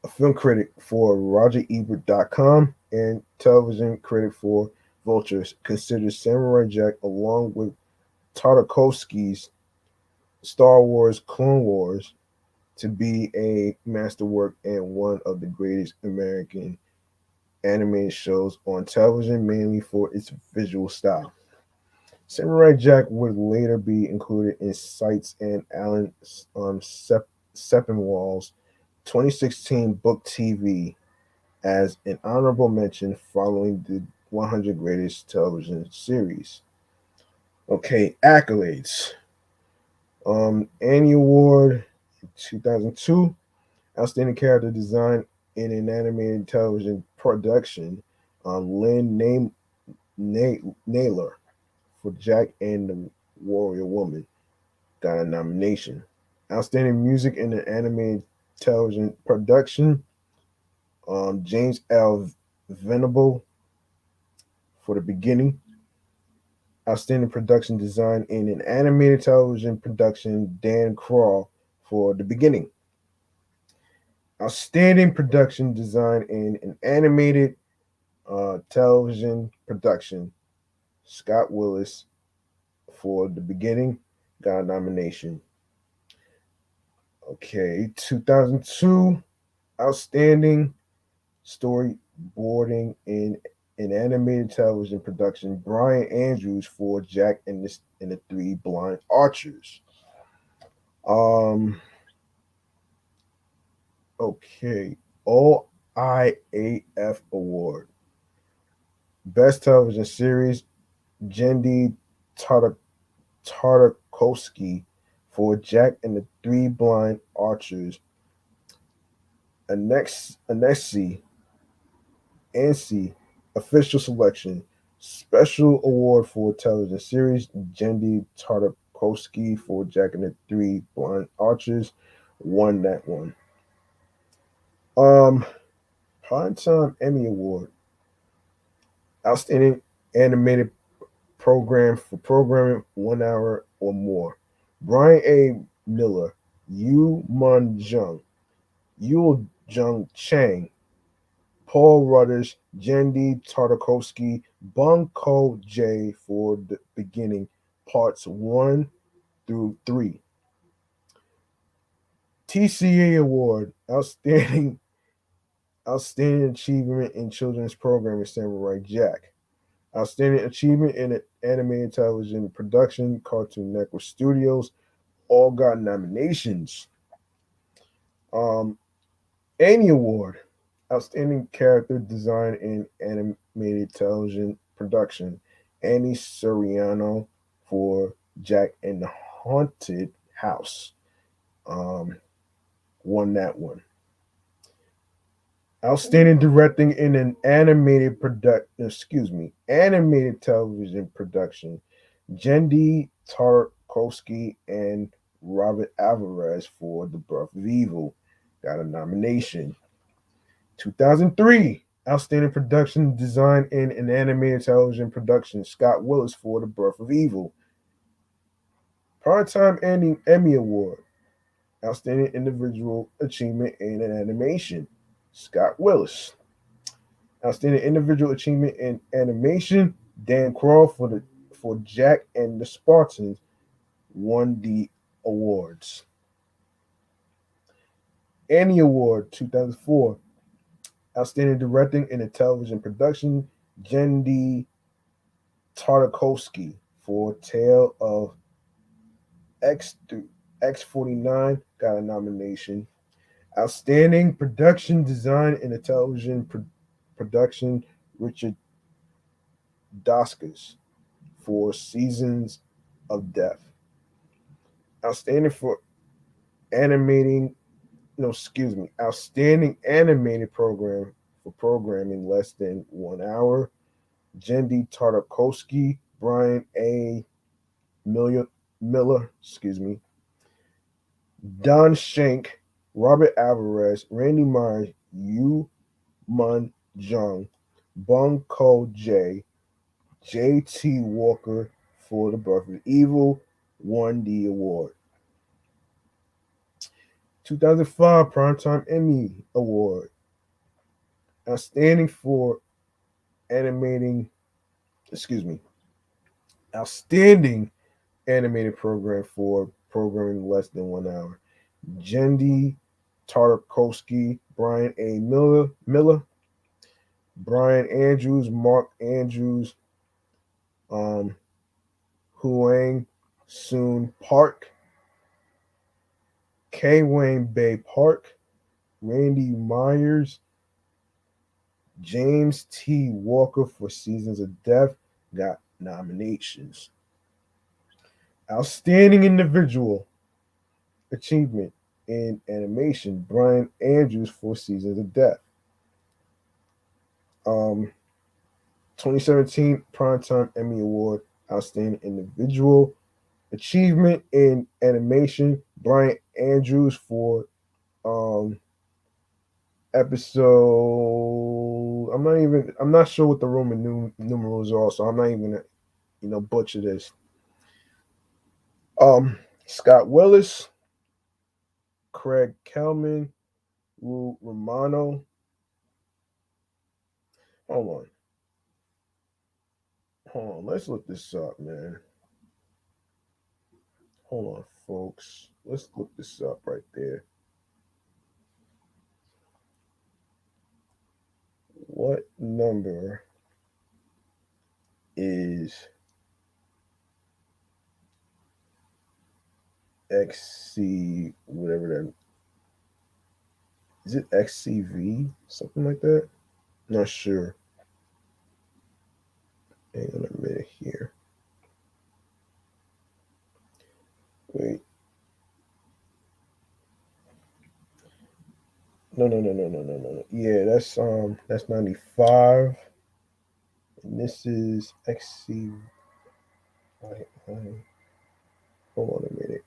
a film critic for RogerEbert.com and television critic for Vultures, considers Samurai Jack, along with Tartakovsky's Star Wars Clone Wars, to be a masterwork and one of the greatest American animated shows on television, mainly for its visual style. Samurai Jack would later be included in Seitz and Alan Sepinwall's 2016 book TV as an honorable mention following the 100 greatest television series. Okay, accolades. Annie Award 2002, Outstanding Character Design in an Animated Television Production. Naylor for Jack and the Warrior Woman got a nomination. Outstanding Music in an Animated Television Production. James L. Venable for The Beginning. Outstanding Production Design in an Animated Television Production, Dan Crawl for The Beginning. Outstanding Production Design in an Animated Television Production, Scott Willis for The Beginning got a nomination. Okay, 2002, Outstanding Storyboarding in an Animated Television Production, Brian Andrews for Jack and the Three Blind Archers. Um, okay, OIAF Award, Best Television Series, Jendi Tartakovsky for Jack and the Three Blind Archers, Annecy ANSI Official Selection, Special Award for Television Series, Jendi Tartakovsky for Jack and the Three Blind Archers, won that one. Um, Primetime Emmy Award, Outstanding Animated Program for Programming 1 hour or more. Brian A. Miller, Yu Mun Jung, Yul Jung Chang, Paul Rudders, Jendi Tartakovsky, Bunko J for The Beginning, Parts 1 through 3. TCA Award, outstanding achievement in children's programming, Samurai Jack. Outstanding achievement in animated television production, Cartoon Network Studios, all got nominations. Um, Annie Award, outstanding character design in animated television production, Annie Soriano for Jack and the Haunted House. Um, Won that one. Outstanding directing in an animated television production. Jendi Tarkovsky and Robert Alvarez for The Birth of Evil got a nomination. 2003, Outstanding Production Design in an Animated Television Production. Scott Willis for The Birth of Evil. Primetime Emmy Award. Outstanding Individual Achievement in an Animation. Scott Willis. Outstanding Individual Achievement in Animation, Dan Croft for Jack and the Spartans won the awards. Annie Award 2004. Outstanding Directing in a Television Production, Jendi Tartakovsky for Tale of X49 got a nomination. Outstanding Production Design in a Television Production, Richard Doskas for Seasons of Death. Outstanding for animating, no, excuse me, outstanding animated program for programming less than 1 hour. Jendi Tartakovsky, Brian A. Miller, Don Shank, Robert Alvarez, Randy Myers, Yu Mun Jung, Bong Ko J, J.T. Walker for The Birth of Evil won the award. 2005 Primetime Emmy Award. Outstanding for animating, outstanding animated program for programming less than 1 hour. Jendi Tartakovsky, Brian A. Miller, Brian Andrews, Mark Andrews, Huang Soon Park, K. Wayne Bay Park, Randy Myers, James T. Walker for Seasons of Death got nominations. Outstanding Individual Achievement in Animation, Brian Andrews for Seasons of Death. 2017 Primetime Emmy Award, Outstanding Individual Achievement in Animation, Brian Andrews for episode. I'm not sure what the Roman numerals are, so I'm not even gonna, butcher this. Scott Willis, Craig Kelman, Lou Romano. Hold on. Let's look this up, man. Hold on, folks. Let's look this up right there. What number is XC, whatever that is? It XCV? Something like that? Not sure. Hang on a minute here. Wait. No. Yeah, that's 95. And this is XC. Hold on a minute.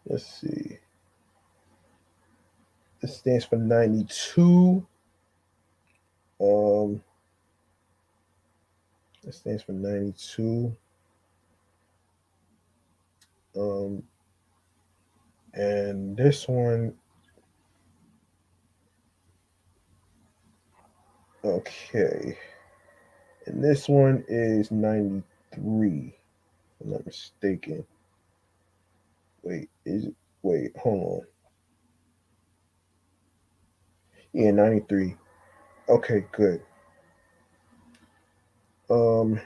Let's see. This stands for 92. It stands for 92. And this one, okay. And this one is 93, if I'm not mistaken. Wait, is it? Wait, hold on. Yeah, 93. Okay, good. Um,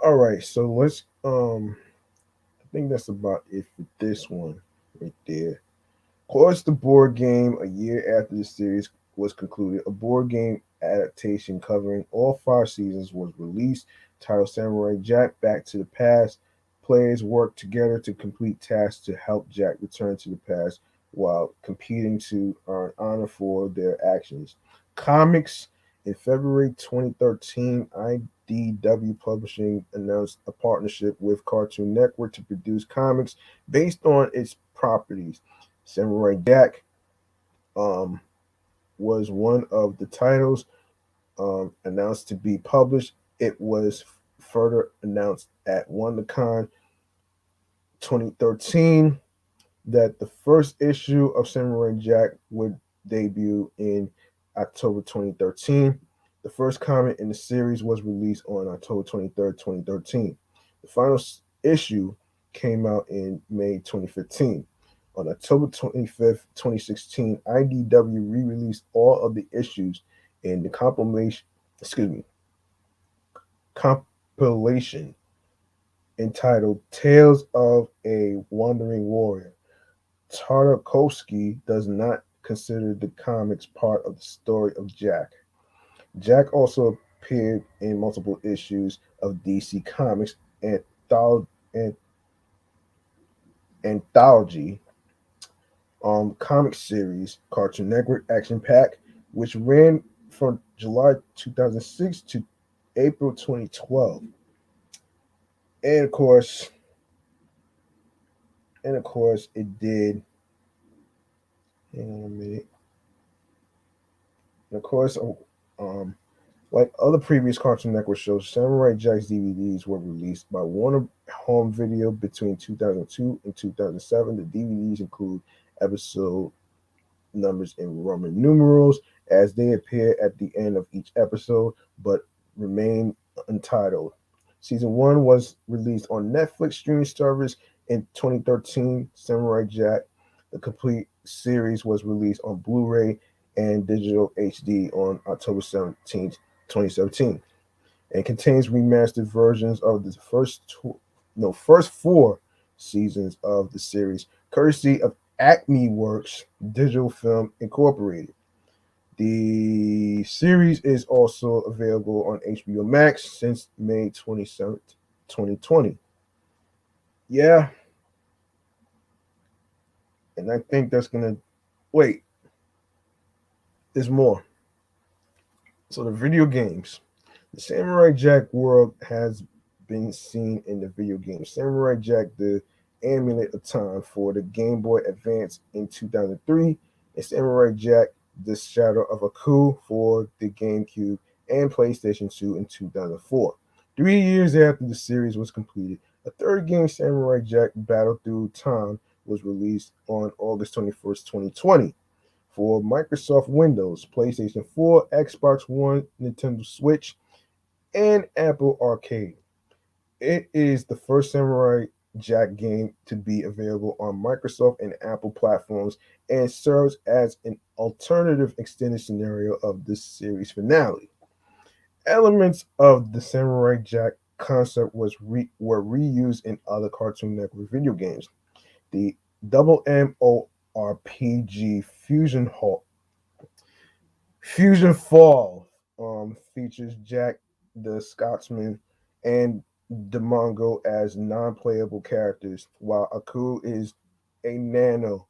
all right. So I think that's about it for this one right there. Course the board game a year after the series was concluded. A board game adaptation covering all five seasons was released, titled Samurai Jack Back to the Past. Players work together to complete tasks to help Jack return to the past while competing to earn honor for their actions. Comics in February 2013, IDW Publishing announced a partnership with Cartoon Network to produce comics based on its properties. Samurai Jack um, was one of the titles announced to be published. It was further announced at WonderCon 2013 that the first issue of Samurai Jack would debut in October 2013. The first comic in the series was released on October 23rd, 2013. The final issue came out in May 2015. On October 25th, 2016, IDW re-released all of the issues in the compilation entitled Tales of a Wandering Warrior. Tartakovsky does not consider the comics part of the story of Jack. Jack also appeared in multiple issues of DC Comics antholo- anthology comic series Cartoon Network Action Pack, which ran from July 2006 to April 2012. And of course, it did. Hang on a minute. And of course, like other previous Cartoon Network shows, Samurai Jack's DVDs were released by Warner Home Video between 2002 and 2007. The DVDs include episode numbers in Roman numerals as they appear at the end of each episode, but remain untitled. Season 1 was released on Netflix streaming service in 2013. Samurai Jack, the complete series, was released on Blu ray and digital HD on October 17th, 2017, and contains remastered versions of the first four seasons of the series, courtesy of Acme Works Digital Film Incorporated. The series is also available on HBO Max since May 27th, 2020. Yeah, and I think that's gonna wait. There's more. So the video games. The Samurai Jack world has been seen in the video game Samurai Jack: The Amulet of Time for the Game Boy Advance in 2003, and Samurai Jack: The Shadow of a Coup for the GameCube and PlayStation 2 in 2004. 3 years after the series was completed, a third game, Samurai Jack: Battle Through Time, was released on August 21st, 2020 for Microsoft Windows, PlayStation 4, Xbox One, Nintendo Switch, and Apple Arcade. It is the first Samurai Jack game to be available on Microsoft and Apple platforms and serves as an alternative extended scenario of the series finale. Elements of the Samurai Jack concept were reused in other Cartoon Network video games. The double MMORPG Fusion Fall features Jack the Scotsman and Demongo as non-playable characters, while Aku is a nano.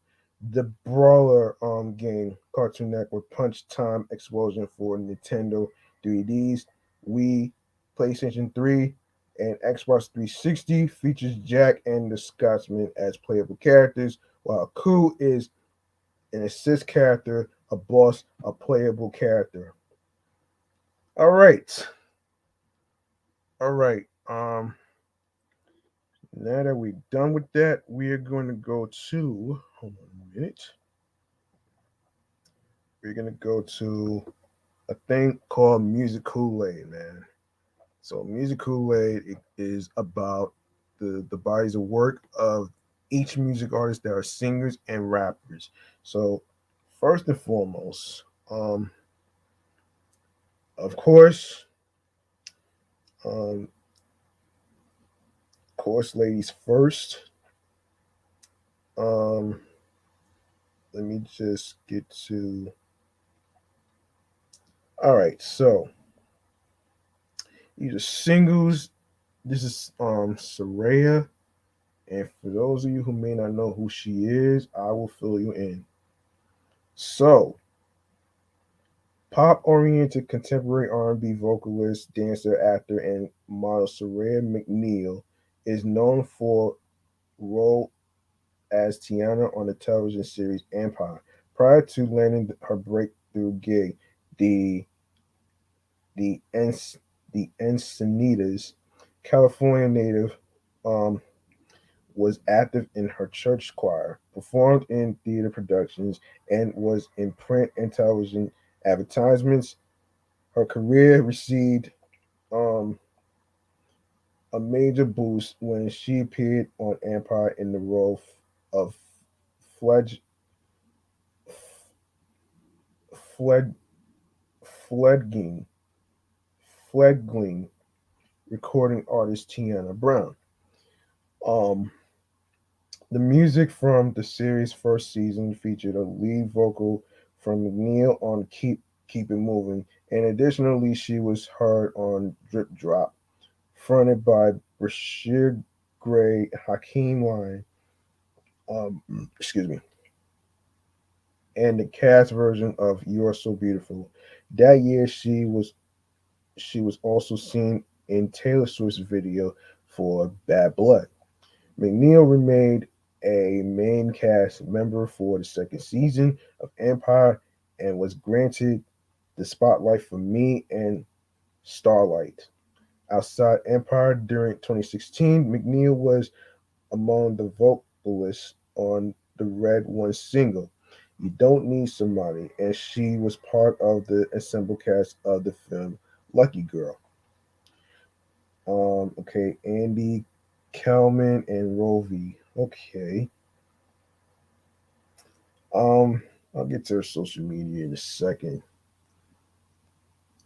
The brawler game, Cartoon Network Punch Time Explosion for Nintendo 3DS, Wii, PlayStation 3, and Xbox 360 features Jack and the Scotsman as playable characters, while Aku is an assist character, a boss, a playable character. All right. All right. Now that we're done with that, we're going to go to hold on a minute. We're gonna go to a thing called Music Kool-Aid, man. So Music Kool-Aid is about the bodies of work of each music artist that are singers and rappers. So first and foremost, of course, um, of course, ladies first. Um, Let me just get to. All right, so these are singles. This is Serayah, and for those of you who may not know who she is, I will fill you in. So, pop-oriented contemporary R&B vocalist, dancer, actor, and model Serayah McNeil is known for role as Tiana on the television series Empire. Prior to landing her breakthrough gig, the the Enc- the Encinitas, California native, um, was active in her church choir, performed in theater productions, and was in print and television advertisements. Her career received um, a major boost when she appeared on Empire in the role of Fledg, Fled, Fledgling, Fledgling recording artist Tiana Brown. Um, the music from the series' first season featured a lead vocal from McNeil on Keep It Moving, and additionally, she was heard on Drip Drop, fronted by Brashear Gray, Hakeem Line, um, excuse me, and the cast version of "You're So Beautiful." That year, she was also seen in Taylor Swift's video for "Bad Blood." McNeil remained a main cast member for the second season of Empire and was granted the spotlight for Me and Starlight. Outside Empire during 2016, McNeil was among the vocalists on the Red One single, You Don't Need Somebody, and she was part of the ensemble cast of the film Lucky Girl. Okay, Andy Kelman and Rovi. Okay. Um, I'll get to her social media in a second.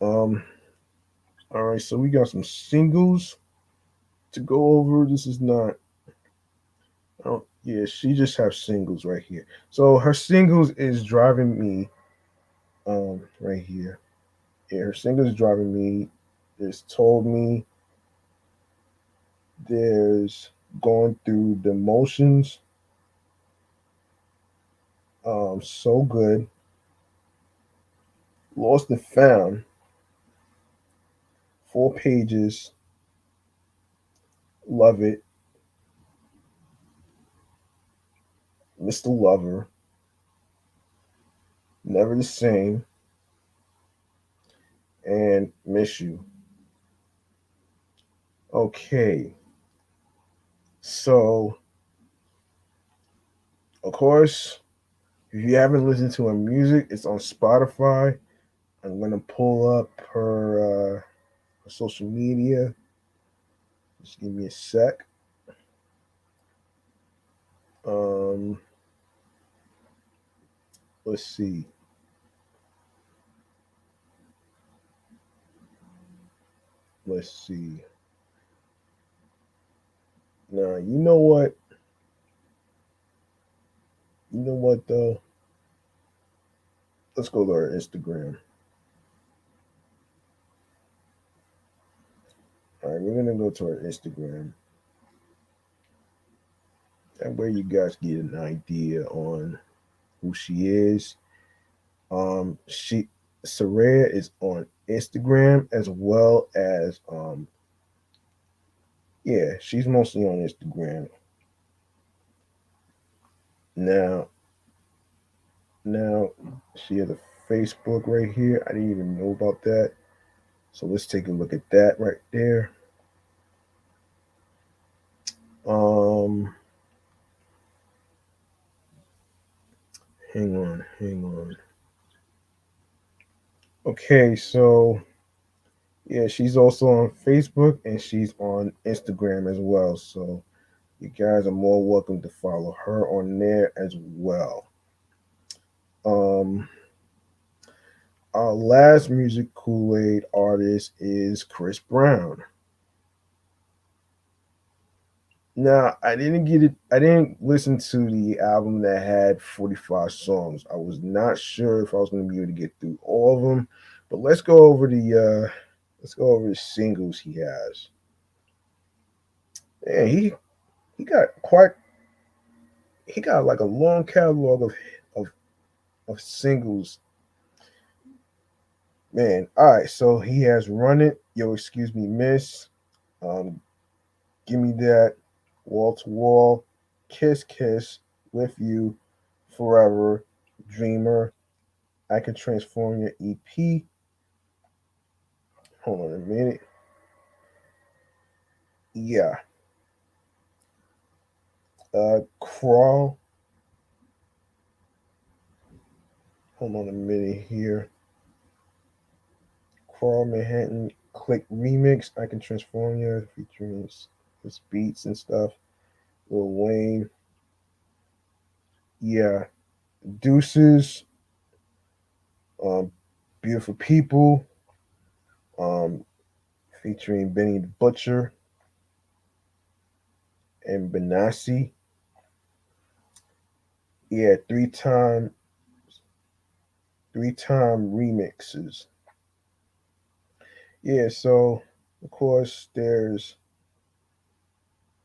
Um, all right, so we got some singles to go over. This is not. Oh, yeah, she just have singles right here. So her singles is driving me. Right here. Yeah, her singles is driving me. There's told me. There's going through the motions. So good. Lost and found. 4 pages. Love it. Mr. Lover. Never the same. And miss you. Okay, so of course, if you haven't listened to her music, it's on Spotify. I'm gonna pull up her social media. Just give me a sec. Um, let's see. Let's see. Now, you know what? You know what though? Let's go to her Instagram. All right, we're gonna go to her Instagram. That way, you guys get an idea on who she is. She Serayah is on Instagram as well as yeah, she's mostly on Instagram. Now now she has a Facebook right here. I didn't even know about that. So let's take a look at that right there. Um hang on. Okay, so Yeah, she's also on Facebook and she's on Instagram as well. So you guys are more welcome to follow her on there as well. Um, our last music Kool Aid artist is Chris Brown. Now, I didn't get it. I didn't listen to the album that had 45 songs. I was not sure if I was going to be able to get through all of them. But let's go over the singles he has. And he got quite he got like a long catalog of of singles. Man, all right. So he has "Run It," "Yo, Excuse Me, Miss," um, "Give Me That," "Wall to Wall," "Kiss Kiss," "With You," "Forever," "Dreamer," "I Can Transform Your" EP. Hold on a minute. Yeah, "Crawl." Hold on a minute here. "Crawl," Manhattan Click remix. "I Can Transform You" featuring his beats and stuff. Lil Wayne. Yeah, Deuces, um, Beautiful People, um, featuring Benny the Butcher and Benassi. Yeah, three time remixes. Yeah, so of course there's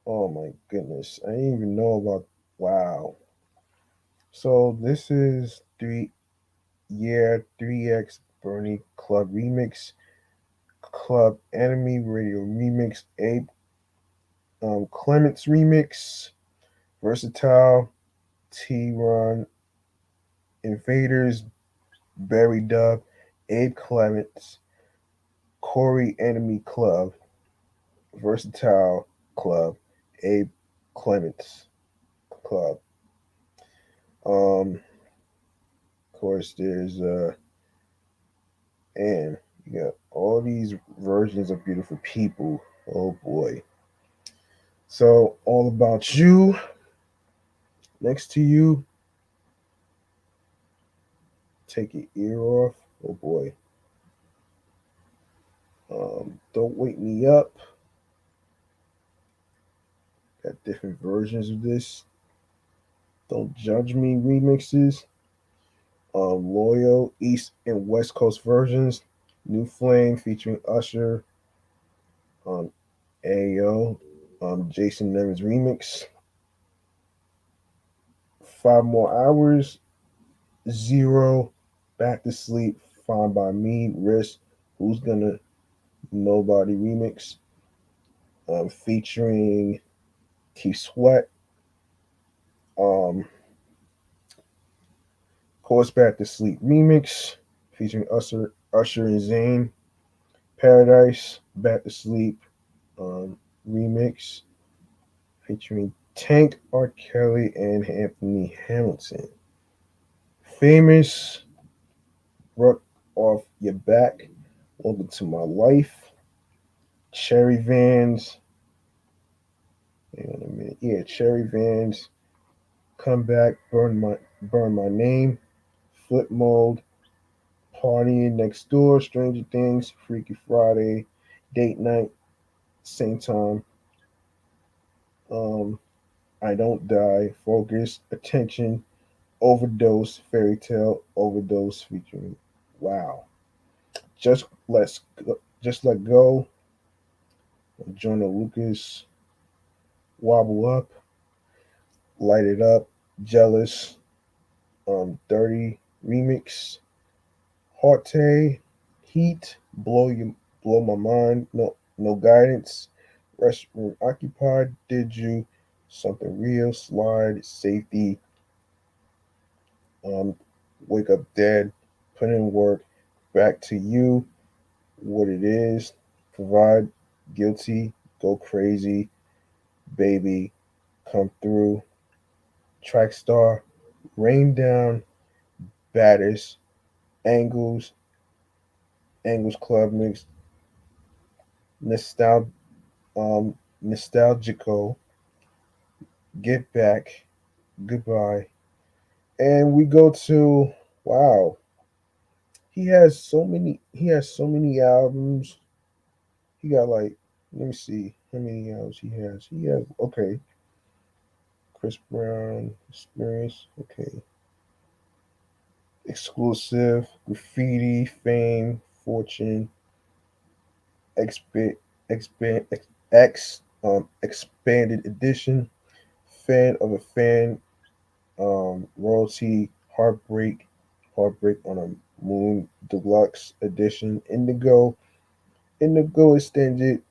oh my goodness, I didn't even know about wow. So this is 3X Bernie Club Remix, Club Enemy Radio Remix, Abe Clements Remix, Versatile, T Run, Invaders, Barry Dub, Abe Clements, Corey Enemy Club, Versatile Club, Abe Clements Club. Of course, there's and you got all these versions of Beautiful People. Oh boy. So all about you, next to you, take your ear off. Oh boy. Don't wake me up. Got different versions of this. Don't judge me remixes. Loyal East and West Coast versions. New Flame featuring Usher. Um, Ayo. Jason Nevins remix. 5 More Hours. Zero. Back to Sleep. Fine by Me. Risk. Who's Gonna Nobody remix. Featuring Keith Sweat. Of course, Back to Sleep remix featuring Usher and Zayn. Paradise. Back to Sleep remix featuring Tank, R. Kelly, and Anthony Hamilton. Famous, Rock Off Your Back, Welcome to My Life, Cherry Vans, hang on a minute, yeah, Cherry Vans, Come Back, Burn My Name, Flip Mode, Partying Next Door, Stranger Things, Freaky Friday, Date Night, same time, um, I Don't Die, Focus, Attention, Overdose, Fairy Tale, Overdose featuring Wow. Just let's just let go. Jonah Lucas, Wobble Up, Light It Up, Jealous, Dirty Remix, Hearte, Heat, Blow My Mind, No Guidance, Restroom Occupied, Did You, Something Real, Slide, Safety, um, Wake Up Dead, Put in Work, Back to You, What It Is, Provide, Guilty, Go Crazy, Baby, Come Through, Trackstar, Rain Down, Baddest, Angles, Angles Club Mix, Nostal Nostalgico, Get Back, Goodbye. And we go to wow. He has so many albums. He got like let me see how many albums he has. He has okay. Chris Brown, Experience, okay. Exclusive, Graffiti, Fame, Fortune, Expand, Expand, Expanded Edition, Fan of a Fan, Royalty, Heartbreak on a Moon, Deluxe Edition, Indigo Extended,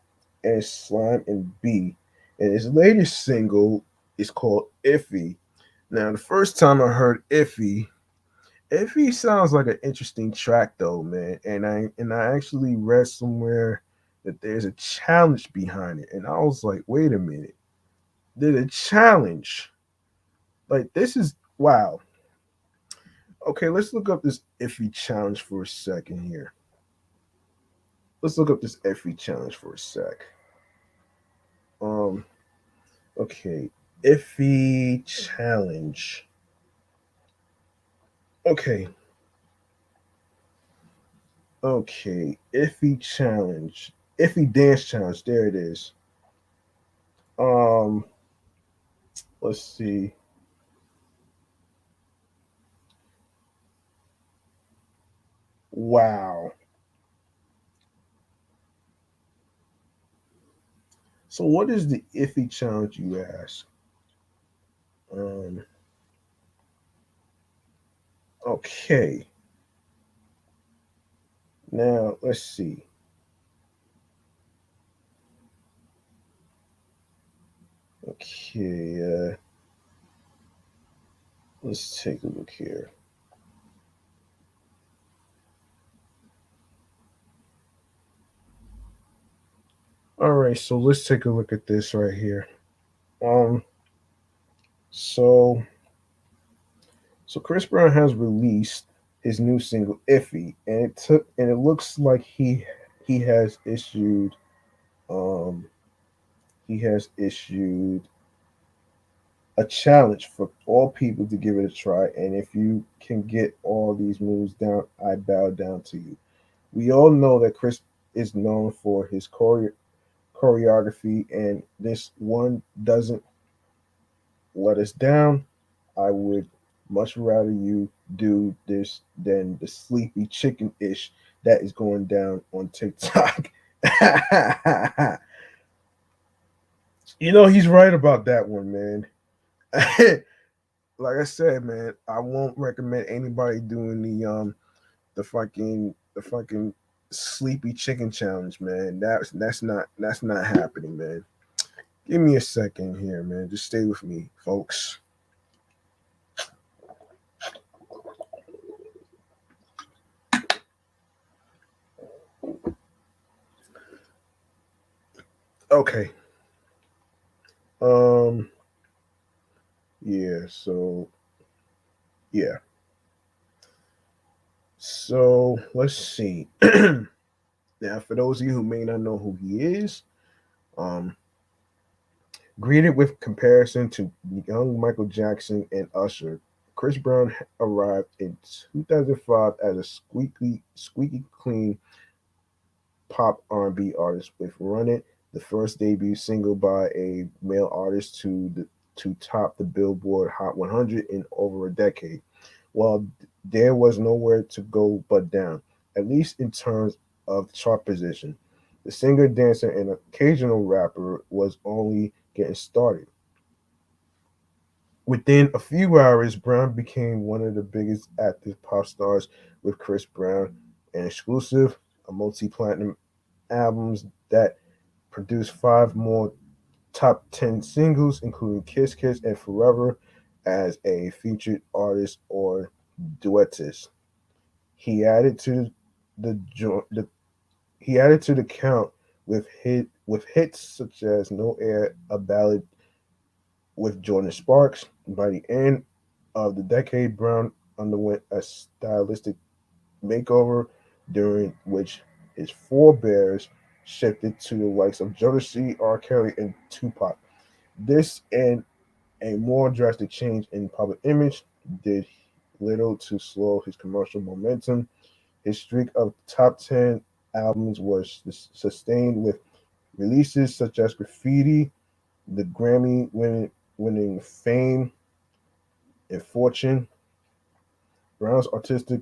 and Slime and B. And his latest single is called Iffy. Now, the first time I heard Iffy sounds like an interesting track though, man. And I actually read somewhere that there's a challenge behind it. And I was like, wait a minute. There's a challenge. Like this is wow. Okay, let's look up this Iffy challenge for a second here. Let's look up this Iffy challenge for a sec. Um, okay. Iffy challenge. Okay. Okay. Iffy challenge. Iffy dance challenge. There it is. Um, let's see. Wow. So what is the Iffy challenge, you ask? Um, okay. Now let's see. Okay. Let's take a look here. All right. So let's take a look at this right here. Um. So so Chris Brown has released his new single "Iffy," and it looks like he has issued um he has issued a challenge for all people to give it a try. And if you can get all these moves down, I bow down to you. We all know that Chris is known for his choreography, and this one doesn't let us down. I would much rather you do this than the sleepy chicken ish that is going down on TikTok. He's right about that one, man. Like I said, man, I won't recommend anybody doing the fucking sleepy chicken challenge, man. That's not happening, man. Give me a second here, man. Just stay with me, folks. Okay. Um. Yeah. Yeah. So let's see. Now, for those of you who may not know who he is, um, greeted with comparison to young Michael Jackson and Usher, Chris Brown arrived in 2005 as a squeaky clean pop R&B artist with "Run It," the first debut single by a male artist to top the Billboard Hot 100 in over a decade. While there was nowhere to go but down, at least in terms of chart position. The singer, dancer, and occasional rapper was only getting started. Within a few hours, Brown became one of the biggest active pop stars with Chris Brown, an exclusive, a multi-platinum albums that produced five more top 10 singles, including Kiss Kiss and Forever, as a featured artist or duettist. He added to the, the he added to the count with hits such as "No Air," a ballad with Jordan Sparks. By the end of the decade, Brown underwent a stylistic makeover during which his forebears shifted to the likes of Jodeci, R. Kelly, and Tupac. This and a more drastic change in public image did little to slow his commercial momentum. His streak of top 10 albums was sustained with releases such as Graffiti, the winning Fame and Fortune. Brown's artistic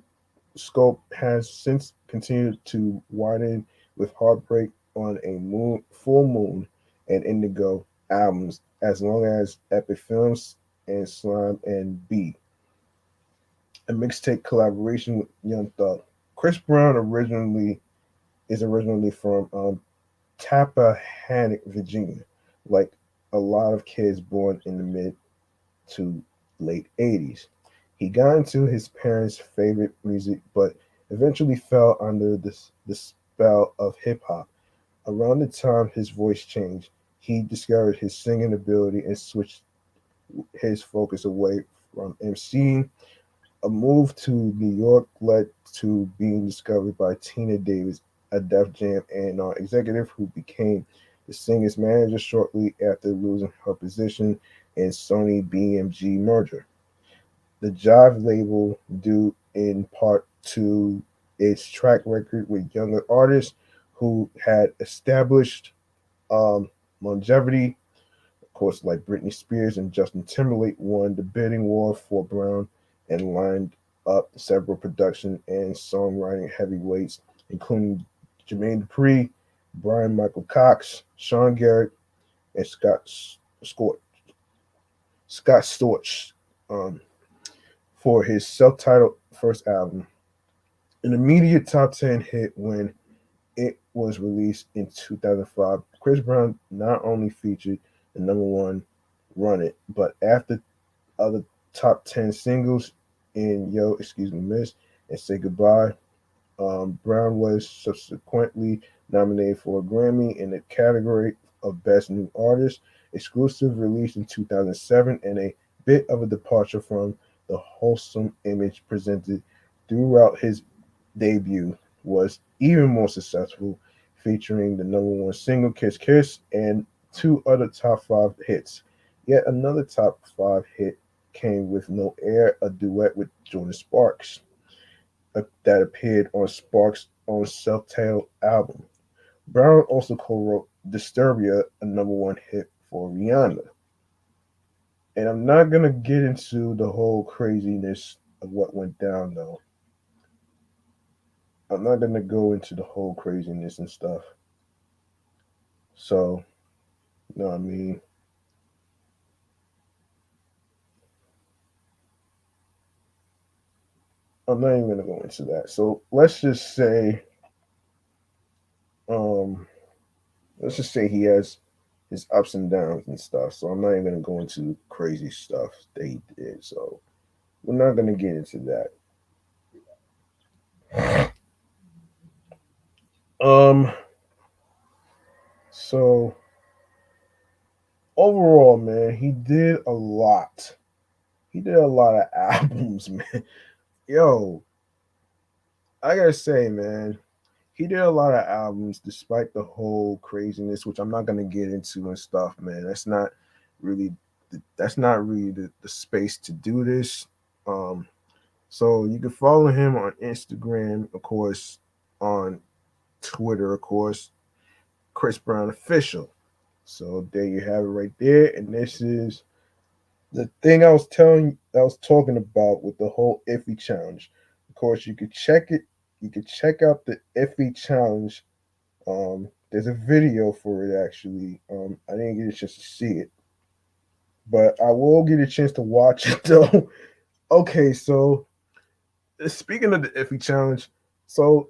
scope has since continued to widen with Heartbreak on a Full Moon and Indigo albums, as long as Epic Films and Slime and B, a mixtape collaboration with Young Thug. Chris Brown originally from Tappahannock, Virginia, like a lot of kids born in the mid to late 80s. He got into his parents' favorite music, but eventually fell under the spell of hip hop. Around the time his voice changed, he discovered his singing ability and switched his focus away from MCing. A move to New York led to being discovered by Tina Davis, a Def Jam A&R executive who became the singer's manager shortly after losing her position in Sony BMG merger. The Jive label, due in part to its track record with younger artists who had established um, longevity, of course, like Britney Spears and Justin Timberlake, won the bidding war for Brown and lined up several production and songwriting heavyweights, including Jermaine Dupri, Brian Michael Cox, Sean Garrett, and Scott Storch, um, for his self-titled first album. An immediate top 10 hit when it was released in 2005, Chris Brown not only featured the number one Run It, but after other top 10 singles in Yo, Excuse Me Miss, and Say Goodbye. Brown was subsequently nominated for a Grammy in the category of Best New Artist, exclusive release in 2007, and a bit of a departure from the wholesome image presented throughout his debut, was even more successful, featuring the number one single Kiss Kiss and two other top five hits. Yet another top five hit came with No Air, a duet with Jordan Sparks that appeared on Sparks' own self-titled album. Brown also co-wrote Disturbia, a number one hit for Rihanna. And I'm not gonna get into the whole craziness of what went down though. I'm not gonna go into the whole craziness and stuff. So, you know what I mean? I'm not even gonna go into that. So um, let's just say he has his ups and downs and stuff. So I'm not even gonna go into crazy stuff that he did. So we're not gonna get into that. Um, so overall, man, he did a lot. He did a lot of albums, man. Yo, I gotta say, man, he did a lot of albums despite the whole craziness, which I'm not gonna get into and stuff, man. Really, that's not really the space to do this. Um, so you can follow him on Instagram, of course, on Twitter, of course, Chris Brown official. So there you have it right there, and this is the thing I was talking about with the whole iffy challenge. Of course, you could check it. You could check out the iffy challenge. There's a video for it actually. I didn't get a chance to see it, but I will get a chance to watch it though. Okay, so speaking of the iffy challenge, so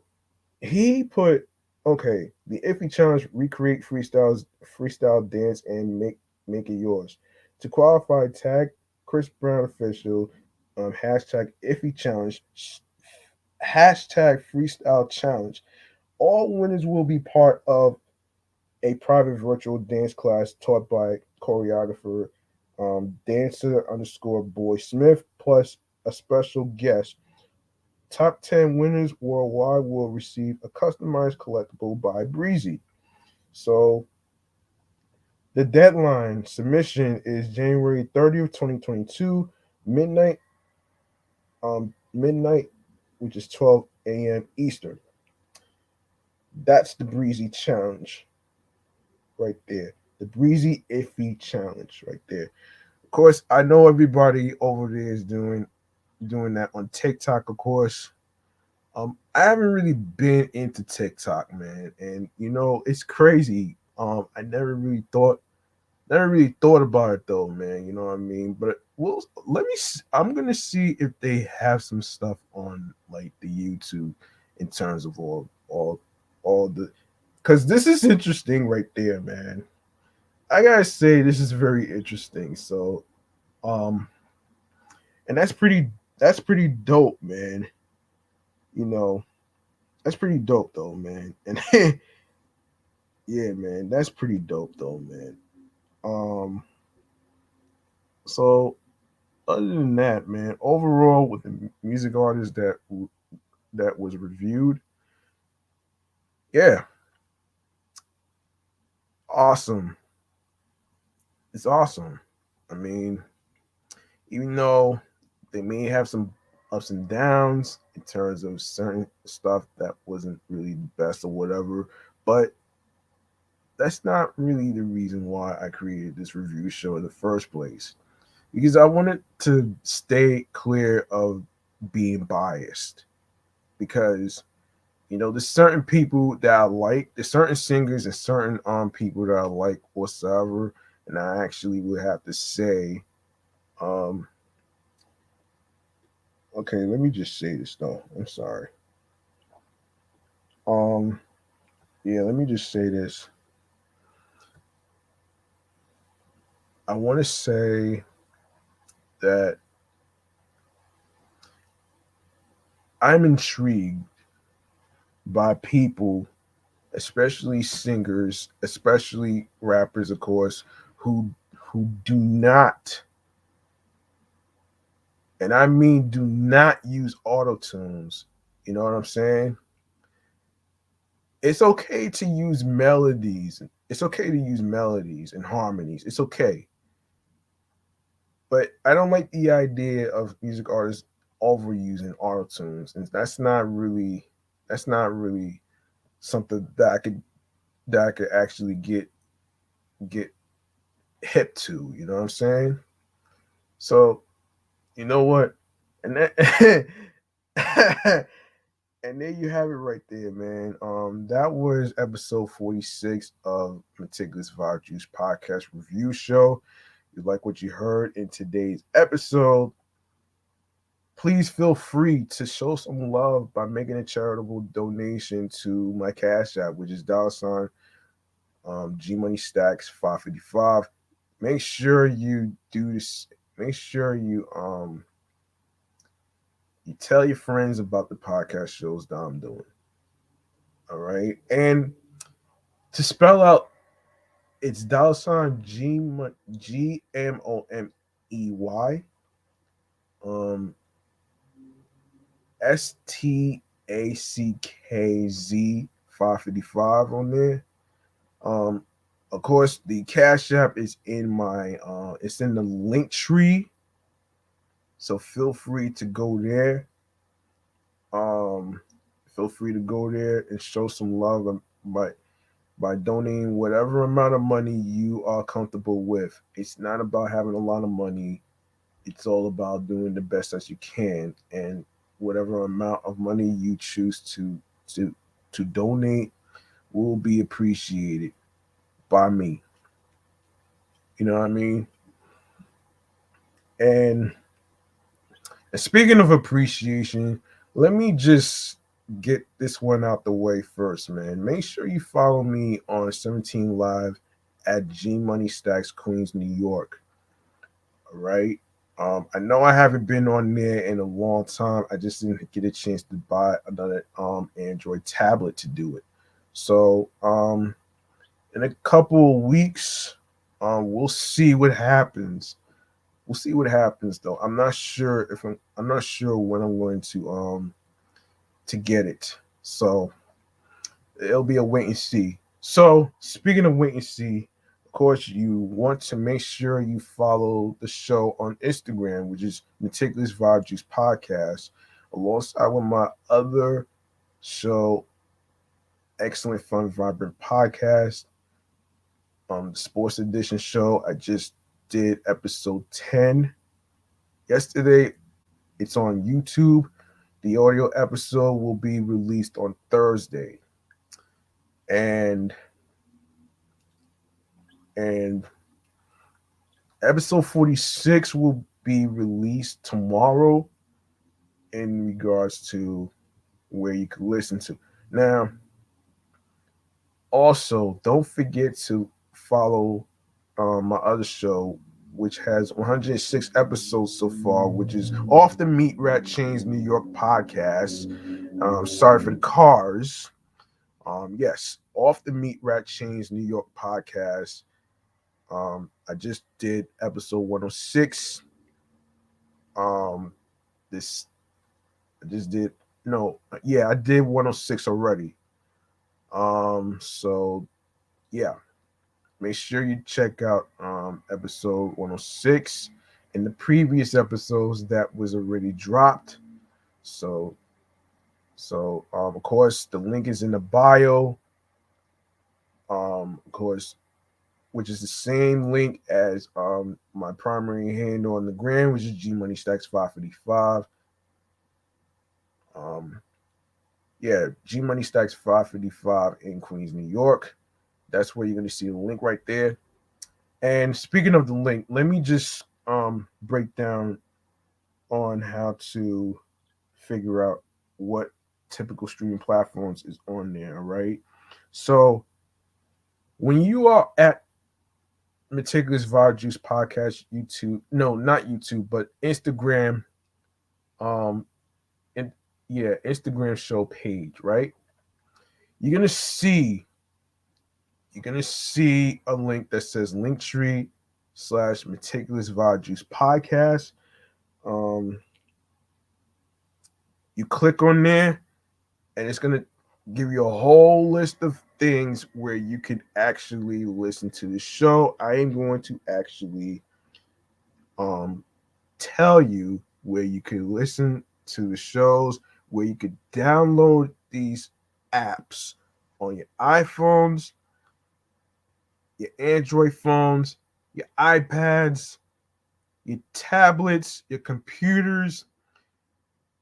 he put the iffy challenge: recreate freestyle dance and make it yours. To qualify, tag Chris Brown official, hashtag iffy challenge, hashtag freestyle challenge. All winners will be part of a private virtual dance class taught by choreographer dancer underscore boy Smith, plus a special guest. Top 10 winners worldwide will receive a customized collectible by Breezy. So the deadline submission is January 30th, 2022, midnight, midnight, which is 12 a.m. Eastern. That's the breezy challenge right there. The breezy iffy challenge right there. Of course, I know everybody over there is doing that on TikTok, of course. I haven't really been into TikTok, man, and it's crazy. I never really thought about it though, man. You know what I mean? But let me. I'm gonna see if they have some stuff on like the YouTube in terms of all the, because this is interesting right there, man. I gotta say this is very interesting. So, um, and that's pretty dope, man. You know, that's pretty dope though, man. And yeah, man, that's pretty dope though, man. Um, so other than that, man, overall with the music artist that was reviewed, yeah, awesome. It's awesome. I mean, even though they may have some ups and downs in terms of certain stuff that wasn't really the best or whatever, but that's not really the reason why I created this review show in the first place. Because I wanted to stay clear of being biased. Because there's certain people that I like, there's certain singers and certain people that I like whatsoever, and I actually would have to say, um, okay, let me just say this though. I'm sorry. Um, yeah, let me just say this. I want to say that I'm intrigued by people, especially singers, especially rappers, of course, who do not, and I mean do not use auto tunes. You know what I'm saying? It's okay to use melodies. It's okay to use melodies and harmonies. It's okay. But I don't like the idea of music artists overusing auto tunes. And that's not really something that I could actually get hip to. You know what I'm saying? So you know what? And that and there you have it right there, man. That was episode 46 of Meticulous Vibe Juice podcast review show. If you like what you heard in today's episode, please feel free to show some love by making a charitable donation to my Cash App, which is $ G Money Stacks 555. Make sure you do this. Make sure you tell your friends about the podcast shows that I'm doing. All right. And to spell out, it's GMoney, um, STACKZ 555 on there. Um, of course, the Cash App is it's in the link tree. So feel free to go there. Um, feel free to go there and show some love by donating whatever amount of money you are comfortable with. It's not about having a lot of money. It's all about doing the best as you can, and whatever amount of money you choose to to donate will be appreciated by me. You know what I mean? And speaking of appreciation, let me just get this one out the way first, man. Make sure you follow me on 17 Live at G Money Stacks, Queens, New York. All right. I know I haven't been on there in a long time. I just didn't get a chance to buy another Android tablet to do it. So in a couple of weeks, we'll see what happens. We'll see what happens though. I'm not sure when I'm going to get it. So it'll be a wait and see. So, speaking of wait and see, of course, you want to make sure you follow the show on Instagram, which is Meticulous Vibe Juice Podcast, alongside with my other show, Excellent Fun Vibrant Podcast, the Sports Edition show. I just did episode 10 yesterday. It's on YouTube. The audio episode will be released on Thursday. And and episode 46 will be released tomorrow in regards to where you can listen to. Now, also, don't forget to follow my other show, which has 106 episodes so far, which is Off the Meat Rat Chains New York podcast. Sorry for the cars. Yes, Off the Meat Rat Chains New York podcast. I just did episode 106. Um, this I just did no, yeah, I did 106 already. So yeah, make sure you check out episode 106 and the previous episodes that was already dropped. So of course the link is in the bio. Of course, which is the same link as my primary handle on the gram, which is G Money Stacks 555. Um, yeah, G Money Stacks 555 in Queens, New York. That's where you're going to see the link right there. And speaking of the link, let me just break down on how to figure out what typical streaming platforms is on there, right? So when you are at Meticulous Vibe Juice Podcast YouTube, no, not YouTube, but Instagram, um, and yeah, Instagram show page, right? You're gonna see you're gonna see a link that says Linktree / Meticulous Vibe Juice Podcast. Um, you click on there, and it's gonna give you a whole list of things where you can actually listen to the show. I am going to actually um tell you where you can listen to the shows, where you could download these apps on your iPhones, your Android phones, your iPads, your tablets, your computers,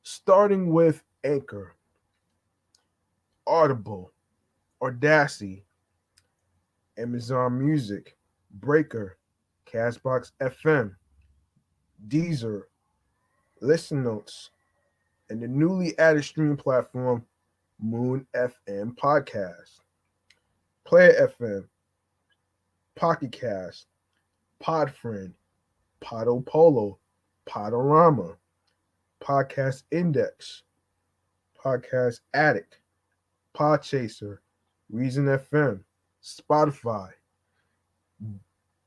starting with Anchor, Audible, Audacity, Amazon Music, Breaker, Castbox FM, Deezer, Listen Notes, and the newly added streaming platform Moon FM Podcast, Player FM, Pocket Cast, Podfriend, Podo Polo, Podorama, Podcast Index, Podcast Addict, Podchaser, Reason FM, Spotify.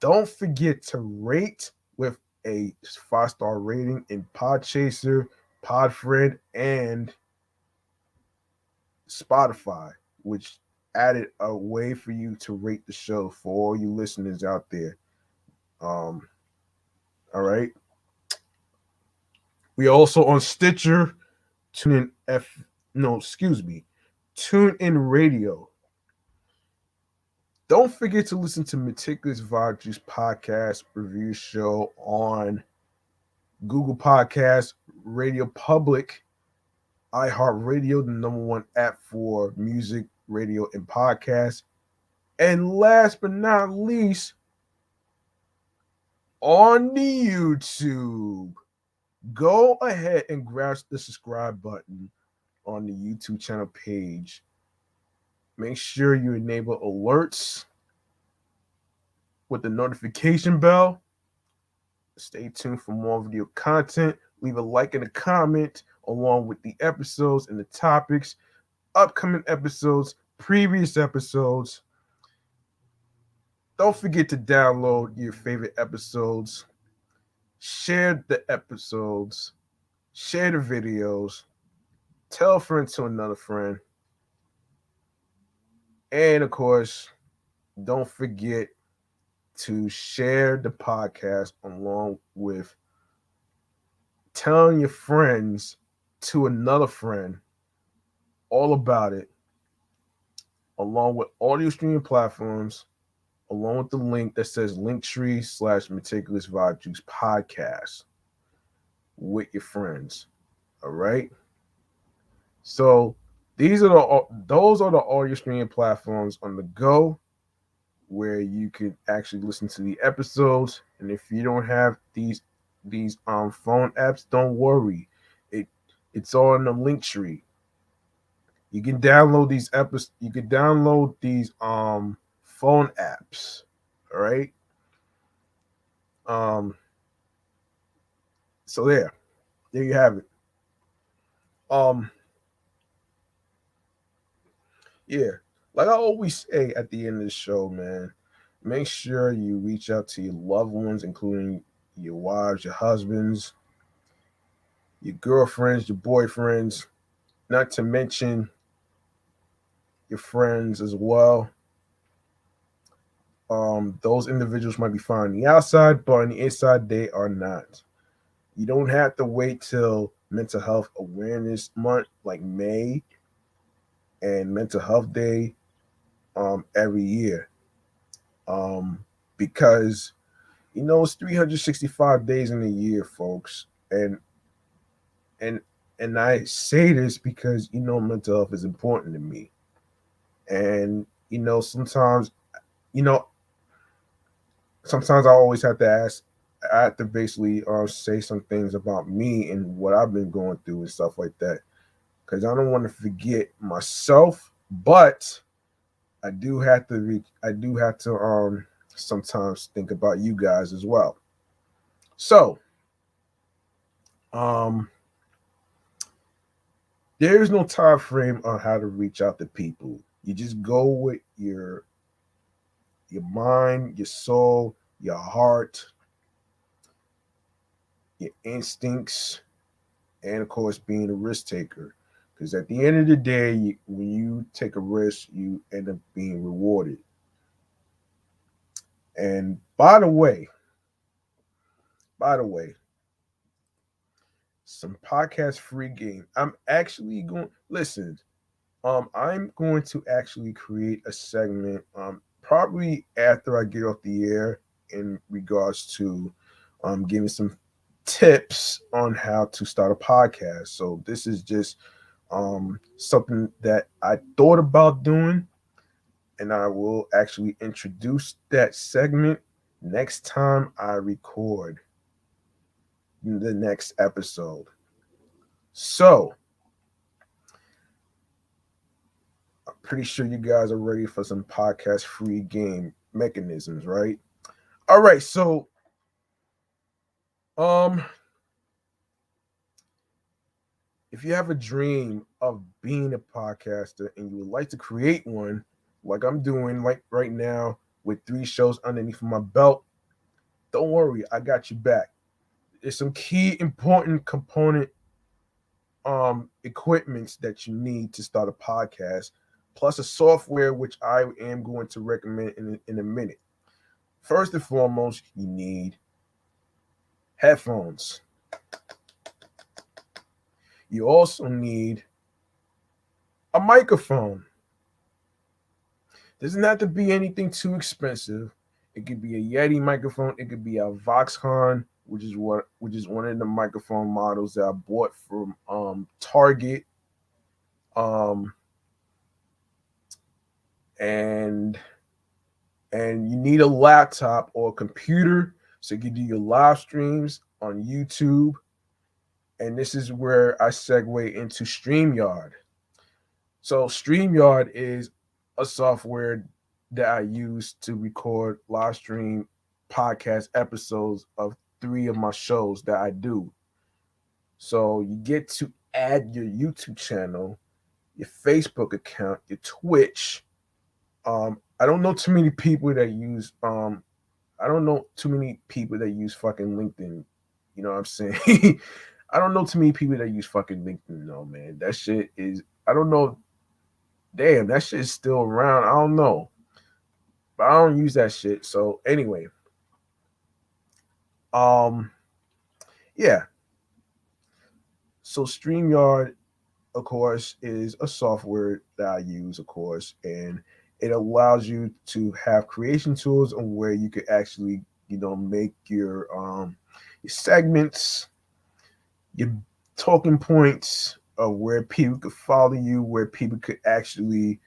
Don't forget to rate with a 5-star rating in Podchaser, Podfriend, and Spotify, which added a way for you to rate the show for all you listeners out there. Um, all right. We also on Stitcher, Tune in no, excuse me, Tune in Radio. Don't forget to listen to Meticulous Vibe Juice podcast review show on Google Podcasts, Radio Public, iHeartRadio, the number one app for music, radio, and podcasts. And last but not least, on the YouTube. Go ahead and grab the subscribe button on the YouTube channel page. Make sure you enable alerts with the notification bell. Stay tuned for more video content. Leave a like and a comment along with the episodes and the topics, upcoming episodes, previous episodes. Don't forget to download your favorite episodes. Share the episodes. Share the videos. Tell a friend to another friend. And of course, don't forget to share the podcast along with telling your friends to another friend all about it, along with audio streaming platforms, along with the link that says Linktree/Meticulous Vibe Juice Podcast with your friends. All right. So those are the audio streaming platforms on the go where you can actually listen to the episodes. And if you don't have these phone apps, don't worry. It it's all in the link tree. You can download these episodes. You can download these phone apps. All right. Um. So there you have it. Um. Yeah. Like I always say at the end of the show, man, make sure you reach out to your loved ones, including your wives, your husbands, your girlfriends, your boyfriends, not to mention your friends as well. Those individuals might be fine on the outside, but on the inside, they are not. You don't have to wait till Mental Health Awareness Month, like May, and Mental Health Day, every year, um, because it's 365 days in a year, folks, and and I say this because mental health is important to me, and sometimes you know sometimes I always have to ask. I have to basically say some things about me and what I've been going through and stuff like that, because I don't want to forget myself, but I do have to sometimes think about you guys as well. So um there's no time frame on how to reach out to people. You just go with your mind, your soul, your heart, your instincts, and of course being a risk taker. Because at the end of the day, when you take a risk, you end up being rewarded. And by the way, some podcast free game. I'm actually going listen. I'm going to actually create a segment, probably after I get off the air, in regards to giving some tips on how to start a podcast. So this is just something that I thought about doing, and I will actually introduce that segment next time I record the next episode. So I'm pretty sure you guys are ready for some podcast free game mechanisms, right? All right, so um if you have a dream of being a podcaster and you would like to create one, like I'm doing like right now with 3 shows underneath my belt, don't worry, I got you back. There's some key important component equipments that you need to start a podcast, plus a software which I am going to recommend in a minute. First and foremost, you need headphones. You also need a microphone. Doesn't have to be anything too expensive. It could be a Yeti microphone. It could be a Voxcon, which is one of the microphone models that I bought from Target. Um, and you need a laptop or a computer so you can do your live streams on YouTube. And this is where I segue into StreamYard. So StreamYard is a software that I use to record live stream podcast episodes of 3 of my shows that I do. So you get to add your YouTube channel, your Facebook account, your Twitch. I don't know too many people that use I don't know too many people that use fucking LinkedIn. You know what I'm saying? I don't know too many people that use fucking LinkedIn. No, man. That shit is I don't know. Damn, that shit's still around. I don't know, but I don't use that shit. So anyway, um, yeah. So StreamYard, of course, is a software that I use, of course, and it allows you to have creation tools on where you could actually, make your segments, your talking points of where people could follow you, where people could actually,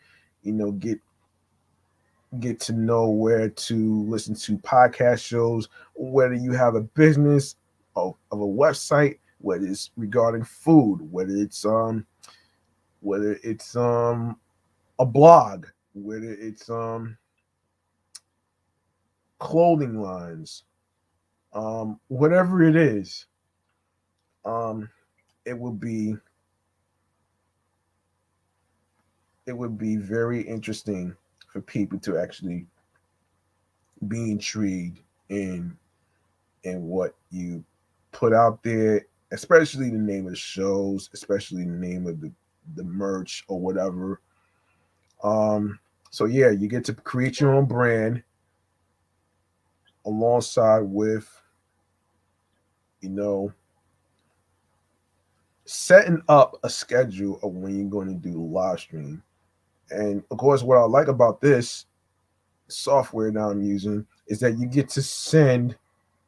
get to know where to listen to podcast shows, whether you have a business of a website, whether it's regarding food, whether it's a blog, whether it's clothing lines, whatever it is, um, it would be it would be very interesting for people to actually be intrigued in what you put out there, especially the name of the shows, especially the name of the merch or whatever. Um, so yeah, you get to create your own brand alongside with, you know, setting up a schedule of when you're going to do the live stream. And of course, what I like about this software that I'm using is that you get to send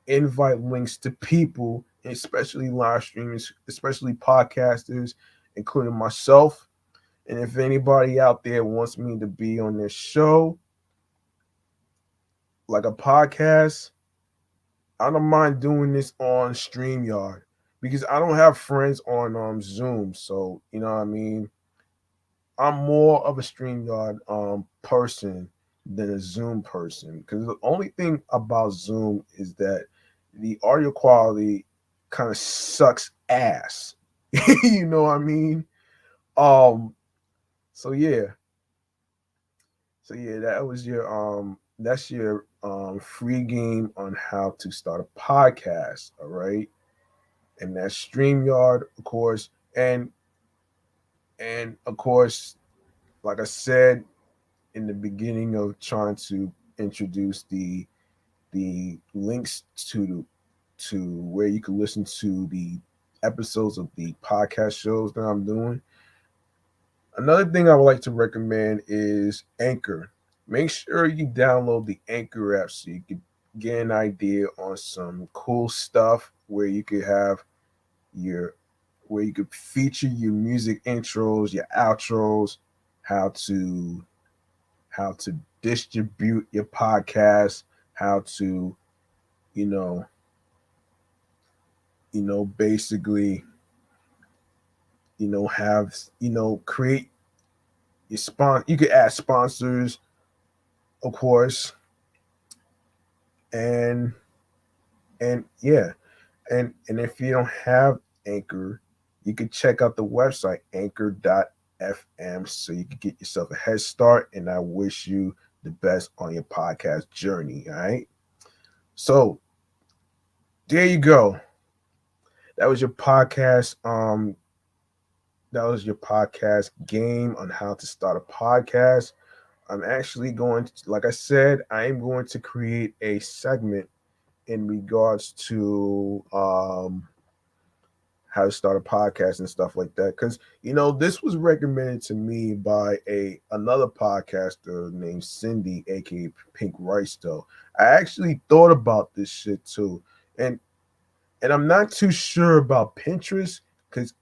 invite links to people, especially live streamers, especially podcasters, including myself. And if anybody out there wants me to be on their show, like a podcast, I don't mind doing this on StreamYard because I don't have friends on Zoom. So, you know what I mean? I'm more of a StreamYard person than a Zoom person because the only thing about Zoom is that the audio quality kind of sucks ass. You know what I mean? Um so yeah. So yeah, that's your free game on how to start a podcast, all right? And that's StreamYard, of course. And of course, like I said in the beginning of trying to introduce the links to where you can listen to the episodes of the podcast shows that I'm doing. Another thing I would like to recommend is Anchor. Make sure you download the Anchor app so you can get an idea on some cool stuff your where you could feature your music intros, your outros, how to how to distribute your podcast, how to, you know, basically, have, create your you could add sponsors, of course, and yeah, and if you don't have Anchor, you can check out the website anchor.fm so you can get yourself a head start. And I wish you the best on your podcast journey. All right. So there you go. That was your podcast. That was your podcast game on how to start a podcast. I'm actually going to, like I said, I am going to create a segment in regards to how to start a podcast and stuff like that. Because this was recommended to me by another podcaster named Cindy, aka Pink Rice. Though I actually thought about this shit too, and I'm not too sure about Pinterest because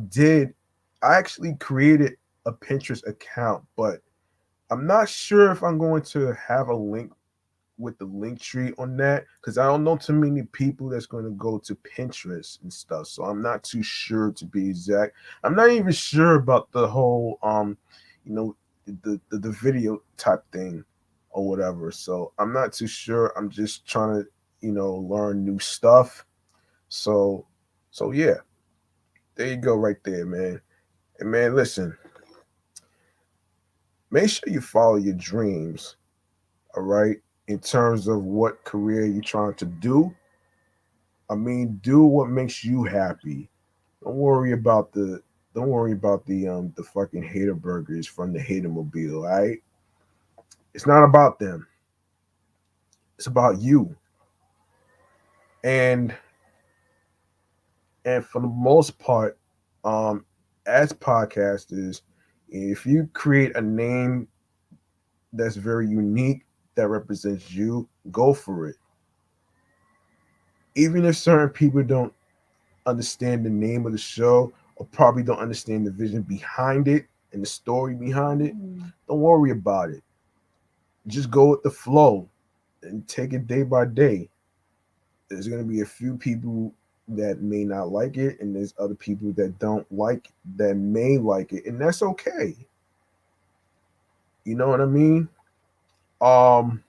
did. I actually created a Pinterest account, but I'm not sure if I'm going to have a link with the link tree on that because I don't know too many people that's going to go to Pinterest and stuff. So I'm not too sure to be exact. I'm not even sure about the whole you know, the video type thing or whatever. So I'm not too sure. I'm just trying to learn new stuff. So yeah, there you go right there, man. And man, listen, make sure you follow your dreams. All right, in terms of what career you're trying to do. I mean, do what makes you happy. Don't worry about Don't worry about the fucking hater burgers from the hater mobile, all right? It's not about them. It's about you. And for the most part, um, as podcasters, if you create a name that's very unique that represents you, go for it. Even if certain people don't understand the name of the show or probably don't understand the vision behind it and the story behind it, don't worry about it. Just go with the flow and take it day by day. There's going to be a few people that may not like it, and there's other people that don't like that may like it, and that's okay. You know what I mean? Um,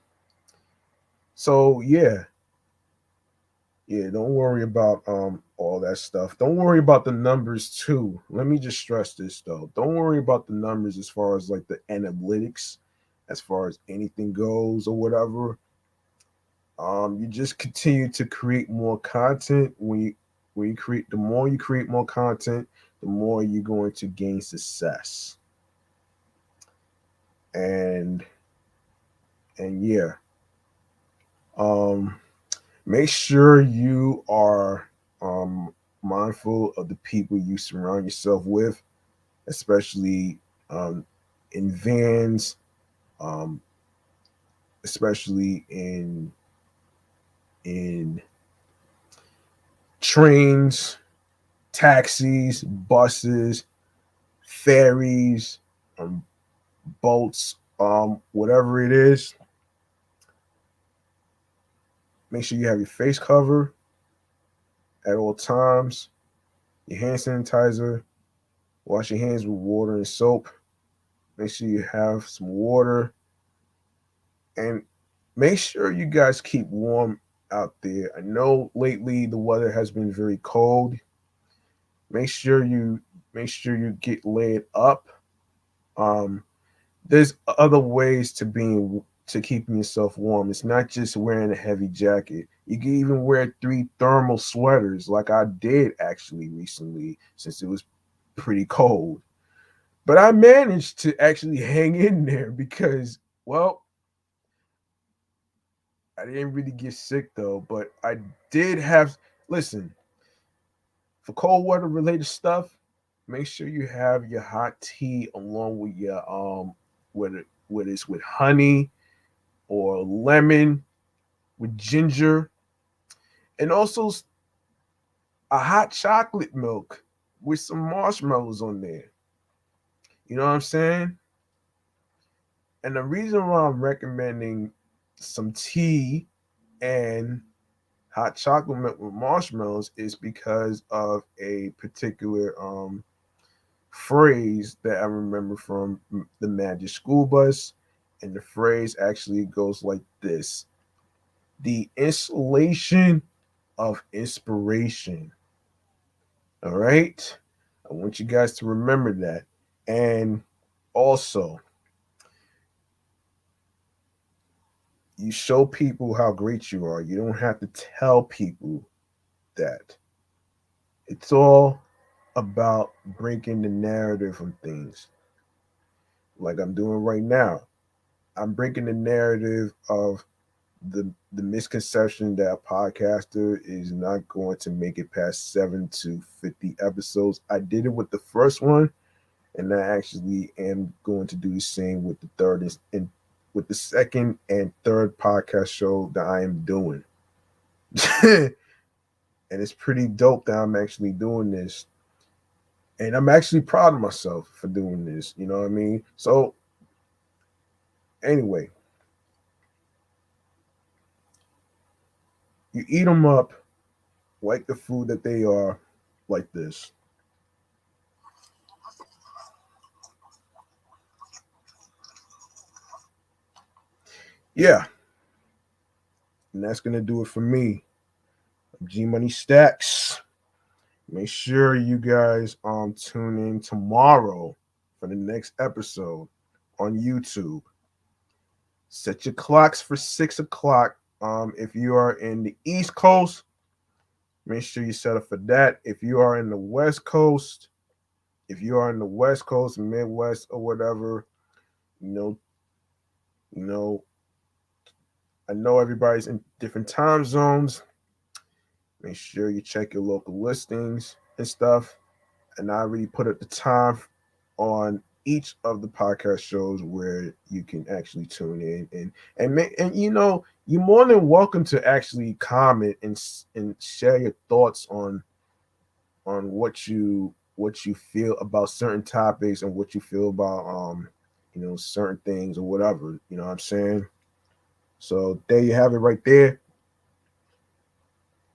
so yeah, don't worry about all that stuff. Don't worry about the numbers too. Let me just stress this though. Don't worry about the numbers as far as like the analytics, as far as anything goes or whatever. You just continue to create more content. When you create, the more you create more content, the more you're going to gain success. And yeah, um, make sure you are mindful of the people you surround yourself with, especially um, in vans, um, especially in trains, taxis, buses, ferries, um, boats, whatever it is. Make sure you have your face cover at all times, your hand sanitizer, wash your hands with water and soap. Make sure you have some water, and make sure you guys keep warm out there. I know lately the weather has been very cold. Make sure you get laid up. Um, there's other ways to keeping yourself warm. It's not just wearing a heavy jacket. You can even wear 3 thermal sweaters, like I did actually recently, since it was pretty cold. But I managed to actually hang in there because, well, I didn't really get sick though. But I did have. Listen, for cold weather related stuff, make sure you have your hot tea along with your whether it's with honey or lemon with ginger, and also a hot chocolate milk with some marshmallows on there. You know what I'm saying? And the reason why I'm recommending some tea and hot chocolate milk with marshmallows is because of a particular phrase that I remember from the Magic School Bus. And the phrase actually goes like this: the installation of inspiration. All right. I want you guys to remember that. And also, you show people how great you are. You don't have to tell people that. It's all about breaking the narrative on things like I'm doing right now. I'm breaking the narrative of the misconception that a podcaster is not going to make it past 7 to 50 episodes. I did it with the first one, and I actually am going to do the same with the third and with the second and third podcast show that I am doing. And it's pretty dope that I'm actually doing this. And I'm actually proud of myself for doing this. You know what I mean? So anyway, you eat them up like the food that they are, like this. Yeah, and that's gonna do it for me. G Money Stacks. Make sure you guys tune in tomorrow for the next episode on YouTube. Set your clocks for 6 o'clock. If you are in the East Coast, make sure you set up for that. If you are in the West Coast, If you are in the West Coast, Midwest, or whatever, you know, you know, I know everybody's in different time zones. Make sure you check your local listings and stuff. And I already put up the time on each of the podcast shows where you can actually tune in and you're more than welcome to actually comment and share your thoughts on what you feel about certain topics and what you feel about certain things or whatever, you know what I'm saying? So there you have it right there.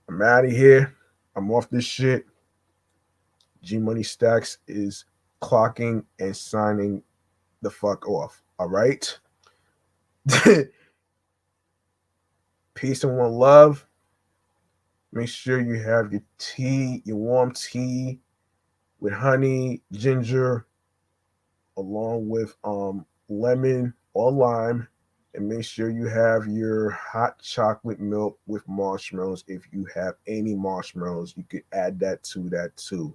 I'm out of here. I'm off this shit. G Money Stacks is clocking and signing the fuck off. All right. Peace and one love. Make sure you have your tea, your warm tea with honey, ginger, along with lemon or lime. And make sure you have your hot chocolate milk with marshmallows. If you have any marshmallows, you could add that to that too.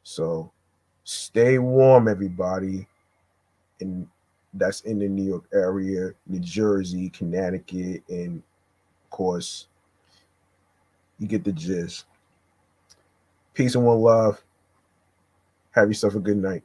So stay warm, everybody. And that's in the New York area, New Jersey, Connecticut, and of course, you get the gist. Peace and one love. Have yourself a good night.